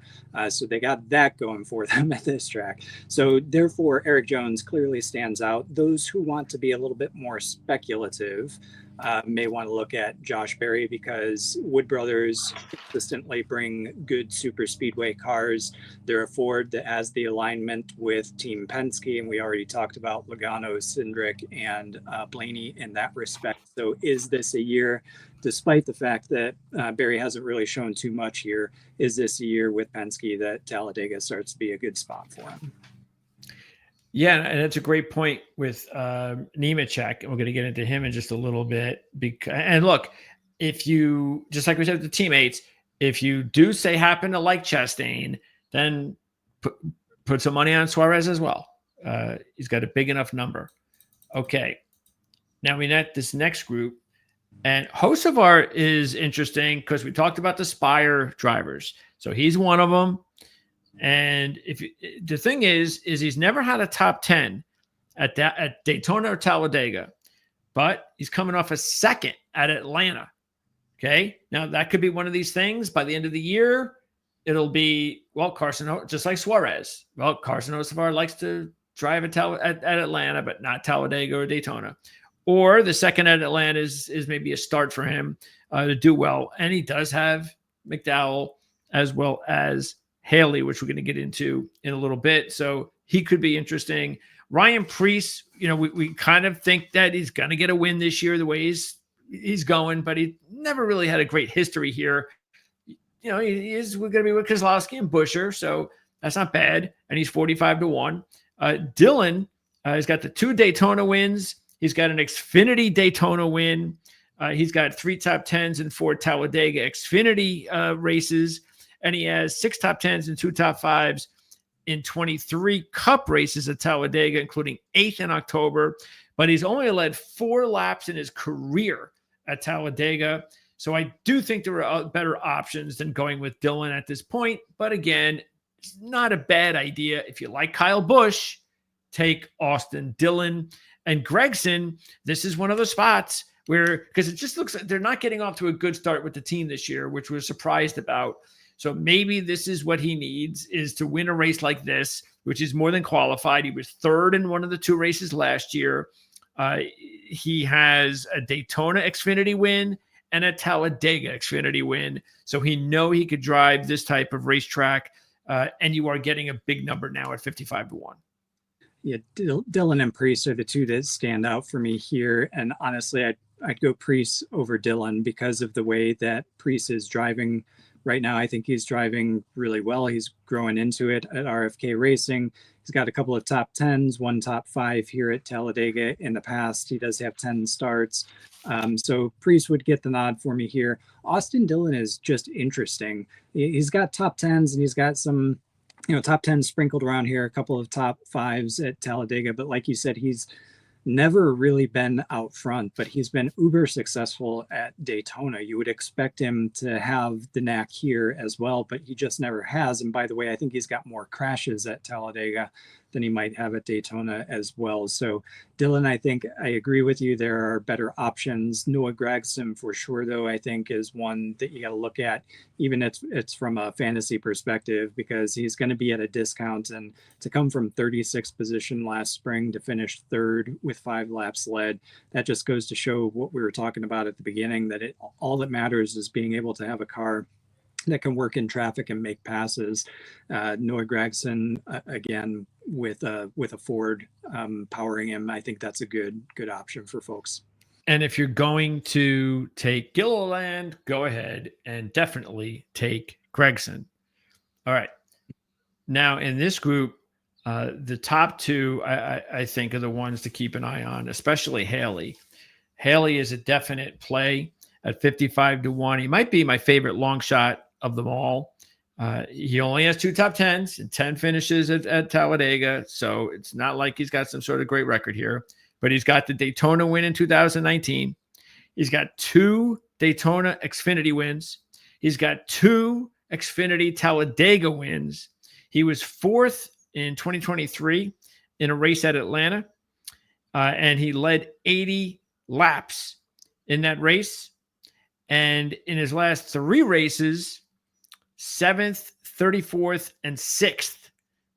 So they got that going for them at this track. So therefore, Eric Jones clearly stands out. Those who want to be a little bit more speculative may want to look at Josh Berry, because Wood Brothers consistently bring good super speedway cars. They're a Ford that has the alignment with Team Penske, and we already talked about Logano, Cindric, and Blaney in that respect. So is this a year, despite the fact that Berry hasn't really shown too much here, is this a year with Penske that Talladega starts to be a good spot for him? Yeah, and that's a great point with Nemechek, and we're going to get into him in just a little bit. And look, if you, just like we said with the teammates, if you do happen to like Chastain, then put some money on Suarez as well. He's got a big enough number. Okay, now we net this next group, and Hocevar is interesting because we talked about the Spire drivers. So he's one of them. And the thing is he's never had a top 10 at Daytona or Talladega, but he's coming off a second at Atlanta. Okay. Now that could be one of these things. By the end of the year, it'll be, well, Carson, just like Suarez. Well, Carson Hocevar likes to drive at Atlanta, but not Talladega or Daytona. Or the second at Atlanta is maybe a start for him to do well. And he does have McDowell as well as Haley, which we're going to get into in a little bit. So he could be interesting. Ryan Preece, we kind of think that he's going to get a win this year the way he's going, but he never really had a great history here. We're going to be with Keselowski and Buescher, so that's not bad. And he's 45-1. Dillon has got the 2 Daytona wins. He's got an Xfinity Daytona win. He's got 3 top 10s and 4 Talladega Xfinity races. And he has 6 top 10s and 2 top 5s in 23 Cup races at Talladega, including 8th in October. But he's only led 4 laps in his career at Talladega. So I do think there are better options than going with Dillon at this point. But again, it's not a bad idea. If you like Kyle Busch, take Austin Dillon. And Gregson, this is one of the spots where, because it just looks like they're not getting off to a good start with the team this year, which we're surprised about. So maybe this is what he needs, is to win a race like this, which is more than qualified. He was 3rd in one of the 2 races last year. He has a Daytona Xfinity win and a Talladega Xfinity win. So he could drive this type of racetrack. And you are getting a big number now at 55-1. Yeah, Dillon and Preece are the 2 that stand out for me here. And honestly, I'd go Preece over Dillon because of the way that Preece is driving right now. I think he's driving really well. He's growing into it at RFK Racing. He's got a couple of top 10s, 1 top 5 here at Talladega in the past. He does have 10 starts. So Preece would get the nod for me here. Austin Dillon is just interesting. He's got top 10s and he's got some, top 10s sprinkled around here, a couple of top 5s at Talladega. But like you said, he's never really been out front, but he's been uber successful at Daytona. You would expect him to have the knack here as well, but he just never has. And by the way, I think he's got more crashes at Talladega than he might have at Daytona as well. So Dillon, I think I agree with you. There are better options. Noah Gragson for sure, though, I think is one that you got to look at, even if it's from a fantasy perspective, because he's going to be at a discount. And to come from 36th position last spring to finish 3rd with 5 laps led, that just goes to show what we were talking about at the beginning, that all that matters is being able to have a car that can work in traffic and make passes. Noah Gragson, again, with a Ford powering him, I think that's a good option for folks. And if you're going to take Gilliland, go ahead and definitely take Gregson. All right. Now in this group, the top 2, I think, are the ones to keep an eye on, especially Haley. Haley is a definite play at 55-1. He might be my favorite long shot of them all. He only has 2 top 10s and 10 finishes at Talladega. So it's not like he's got some sort of great record here, but he's got the Daytona win in 2019. He's got 2 Daytona Xfinity wins. He's got 2 Xfinity Talladega wins. He was 4th in 2023 in a race at Atlanta, and he led 80 laps in that race. And in his last 3 races, 7th, 34th, and 6th.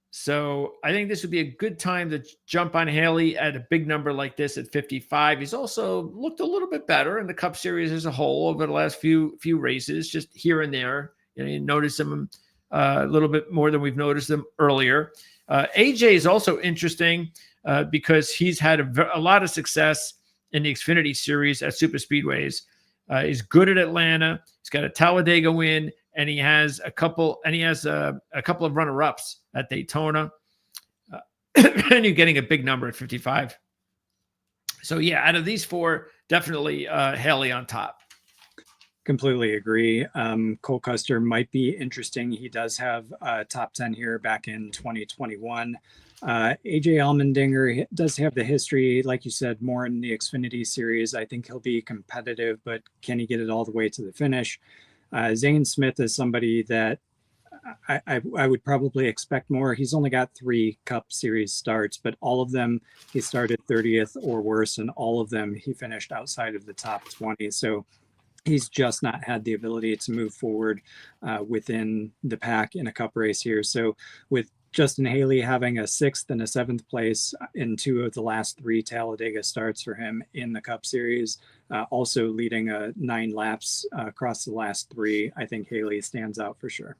So I think this would be a good time to jump on Haley at a big number like this at 55. He's also looked a little bit better in the Cup Series as a whole over the last few races, just here and there. You notice him a little bit more than we've noticed him earlier. AJ is also interesting because he's had a lot of success in the Xfinity Series at super speedways. He's good at Atlanta. He's got a Talladega win, and he has a couple of runner-ups at Daytona. And you're getting a big number at 55. So yeah, out of these 4, definitely Haley on top. Completely agree. Cole Custer might be interesting. He does have a top 10 here back in 2021. AJ Allmendinger does have the history, like you said, more in the Xfinity Series. I think he'll be competitive, but can he get it all the way to the finish? Zane Smith is somebody that I would probably expect more. He's only got 3 Cup Series starts, but all of them he started 30th or worse, and all of them he finished outside of the top 20. So he's just not had the ability to move forward within the pack in a Cup race here. So with Justin Haley having a 6th and a 7th place in 2 of the last 3 Talladega starts for him in the Cup Series, also leading 9 laps across the last 3, I think Haley stands out for sure.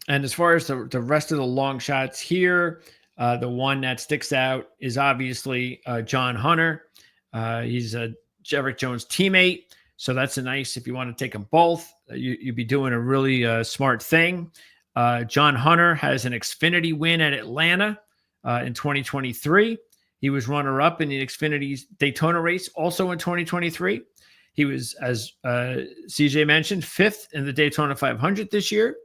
And as far as the rest of the long shots here, the one that sticks out is obviously John Hunter. He's a Erik Jones teammate. So that's a nice, if you want to take them both, you'd be doing a really smart thing. John Hunter has an Xfinity win at Atlanta in 2023. He was runner-up in the Xfinity Daytona race also in 2023. He was, as CJ mentioned, 5th in the Daytona 500 this year.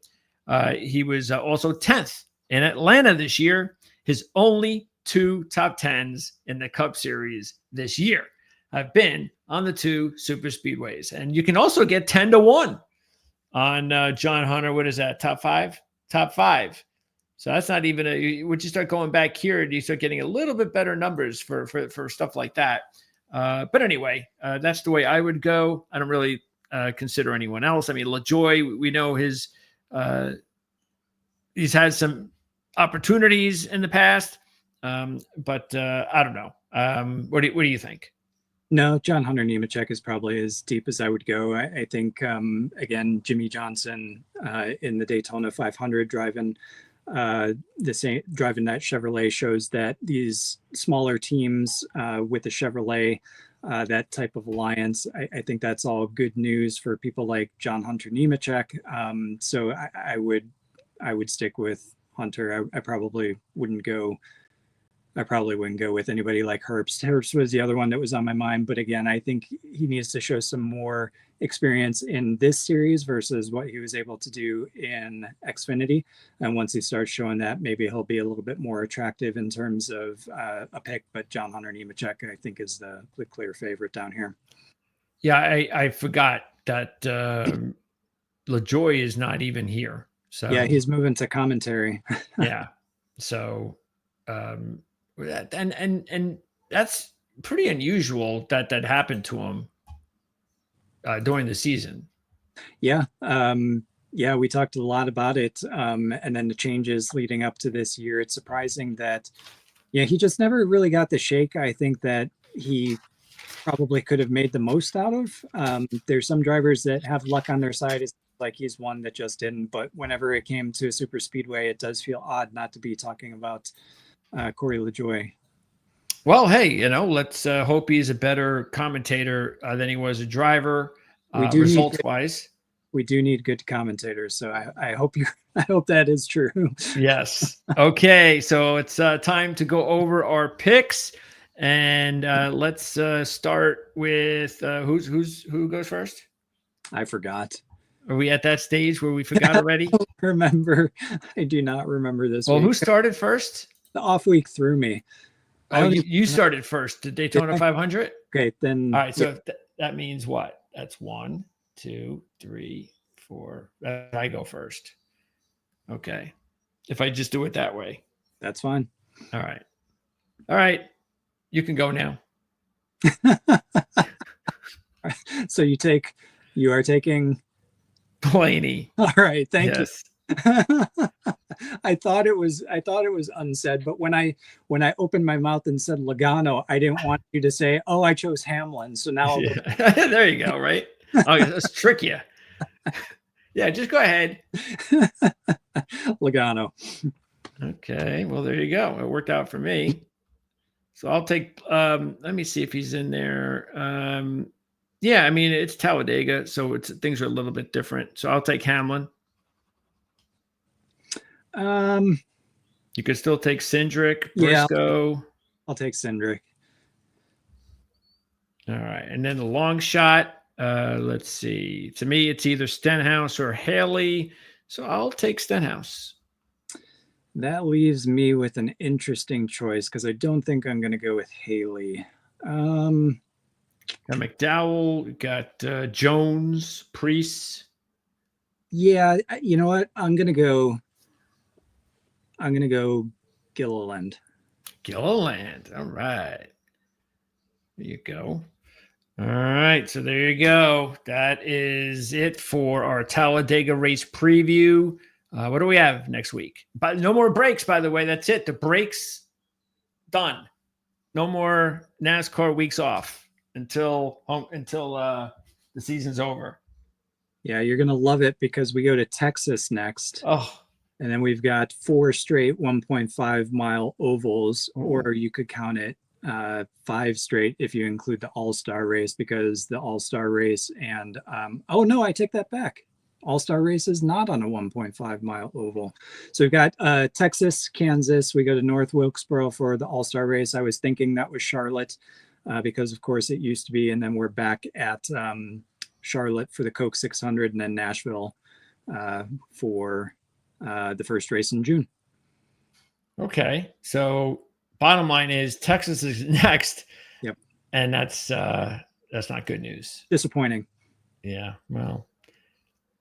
He was also 10th in Atlanta this year. His only 2 top 10s in the Cup Series this year have been on the 2 super speedways. And you can also get 10-1 on John Hunter. What is that? Top 5? Top 5. So that's not even once you start going back here, you start getting a little bit better numbers for stuff like that. But anyway, that's the way I would go. I don't really consider anyone else. I mean, LaJoy, we know he's had some opportunities in the past, but I don't know. What do you think? No, John Hunter Nemechek is probably as deep as I would go. I think, again, Jimmy Johnson in the Daytona 500 driving that Chevrolet shows that these smaller teams with the Chevrolet, that type of alliance, I think that's all good news for people like John Hunter Nemechek. So I would stick with Hunter. I probably wouldn't go with anybody like Herbst. Herbst was the other one that was on my mind. But again, I think he needs to show some more experience in this series versus what he was able to do in Xfinity. And once he starts showing that, maybe he'll be a little bit more attractive in terms of a pick. But John Hunter Nemechek, I think, is the clear favorite down here. Yeah, I forgot that LaJoy is not even here. So yeah, he's moving to commentary. Yeah. So and that's pretty unusual that happened to him during the season. Yeah. Yeah, we talked a lot about it. And then the changes leading up to this year. It's surprising that, he just never really got the shake. I think that he probably could have made the most out of. There's some drivers that have luck on their side. It's like he's one that just didn't. But whenever it came to a super speedway, it does feel odd not to be talking about Corey LaJoy. Well, hey, let's hope he's a better commentator than he was a driver. Results-wise, we do need good commentators. So I hope that is true. Yes. Okay, so it's time to go over our picks, and let's start with who goes first. I forgot. Are we at that stage where we forgot already? I do not remember this Well, week. who started first? The off week threw me. Oh, you started first, the Daytona 500. Okay, then. All right, so that means what? That's 1, 2, 3, 4. I go first. Okay, if I just do it that way, that's fine. All right, you can go now. So you are taking Blaney. All right, thank you. Yes. I thought it was unsaid, but when I opened my mouth and said Logano, I didn't want you to say, "Oh, I chose Hamlin." So now there you go. Right? Oh, let's trick you. Yeah, just go ahead. Logano. Okay. Well, there you go. It worked out for me. So I'll take. Let me see if he's in there. Yeah, I mean it's Talladega, so things are a little bit different. So I'll take Hamlin. You could still take Cindric, Briscoe. Yeah, I'll take Cindric. All right, and then the long shot. Let's see. To me, it's either Stenhouse or Haley. So I'll take Stenhouse. That leaves me with an interesting choice because I don't think I'm going to go with Haley. Got McDowell, got Jones, Priest. Yeah, you know what? I'm gonna go Gilliland. Gilliland. All right. There you go. All right. So there you go. That is it for our Talladega race preview. What do we have next week? But no more breaks, by the way. That's it. The breaks done. No more NASCAR weeks off until the season's over. Yeah, you're gonna love it because we go to Texas next. Oh, and then we've got 4 straight 1.5 mile ovals, or you could count it 5 straight if you include the All-Star race, because the All-Star race and oh no, I take that back. All-Star race is not on a 1.5 mile oval. So we've got Texas, Kansas. We go to North Wilkesboro for the All-Star race. I was thinking that was Charlotte because of course it used to be, and then we're back at Charlotte for the Coke 600, and then Nashville for the first race in June. Okay. So bottom line is Texas is next. Yep. And that's not good news. Disappointing. Yeah. Well,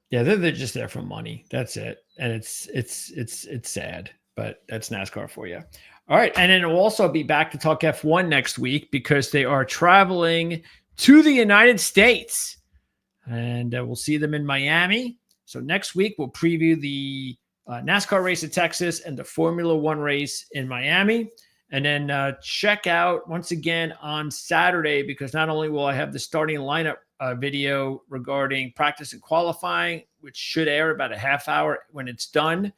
yeah, they're just there for money. That's it. And it's sad, but that's NASCAR for you. All right. And then we'll also be back to talk F1 next week because they are traveling to the United States. And we'll see them in Miami. So next week, we'll preview the NASCAR race at Texas and the Formula One race in Miami. And then check out once again on Saturday, because not only will I have the starting lineup video regarding practice and qualifying, which should air about a half hour when it's done.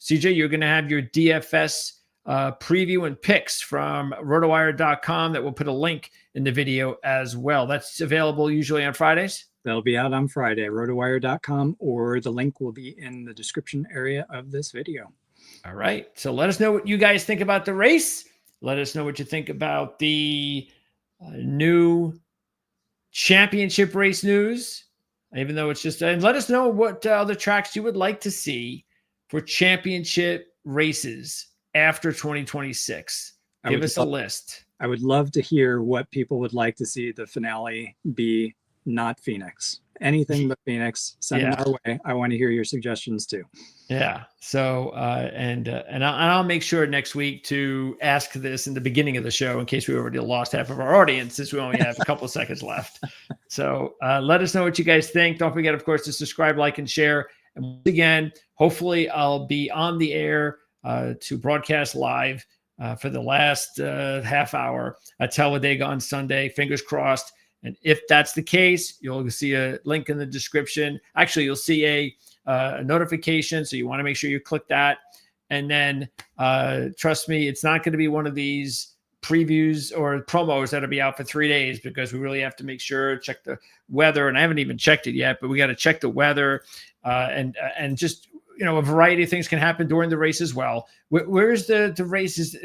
CJ, you're going to have your DFS preview and picks from rotowire.com that will put a link in the video as well. That's available usually on Fridays. That'll be out on Friday, rotowire.com, or the link will be in the description area of this video. All right. So let us know what you guys think about the race. Let us know what you think about the new championship race news, even though it's just, and let us know what other tracks you would like to see for championship races after 2026. Give us a list. I would love to hear what people would like to see the finale be. Not Phoenix. Anything but Phoenix. Send them our way. I want to hear your suggestions too. Yeah. So and I'll make sure next week to ask this in the beginning of the show in case we already lost half of our audience, since we only have a couple of seconds left. So let us know what you guys think. Don't forget, of course, to subscribe, like, and share. And once again, hopefully I'll be on the air to broadcast live for the last half hour at Talladega on Sunday. Fingers crossed. And if that's the case, you'll see a link in the description. Actually, you'll see a notification. So you want to make sure you click that. And then trust me, it's not going to be one of these previews or promos that'll be out for 3 days, because we really have to make sure, check the weather. And I haven't even checked it yet, but we got to check the weather and just, you know, a variety of things can happen during the race as well. Where's the races?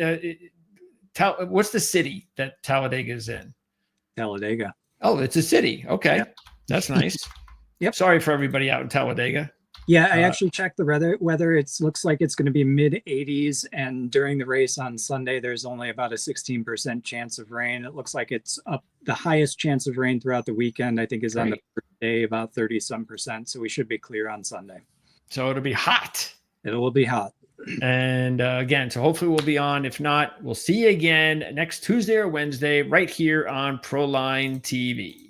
What's the city that Talladega is in? Talladega. Oh, it's a city. Okay. Yeah. That's nice. Yep. Sorry for everybody out in Talladega. Yeah, I actually checked the weather. It looks like it's going to be mid 80s, and during the race on Sunday, there's only about a 16% chance of rain. It looks like it's up. The highest chance of rain throughout the weekend, I think, is on the first day, about 30-some%. So we should be clear on Sunday. So it'll be hot. It will be hot. And again, so hopefully we'll be on. If not, we'll see you again next Tuesday or Wednesday right here on Proline TV.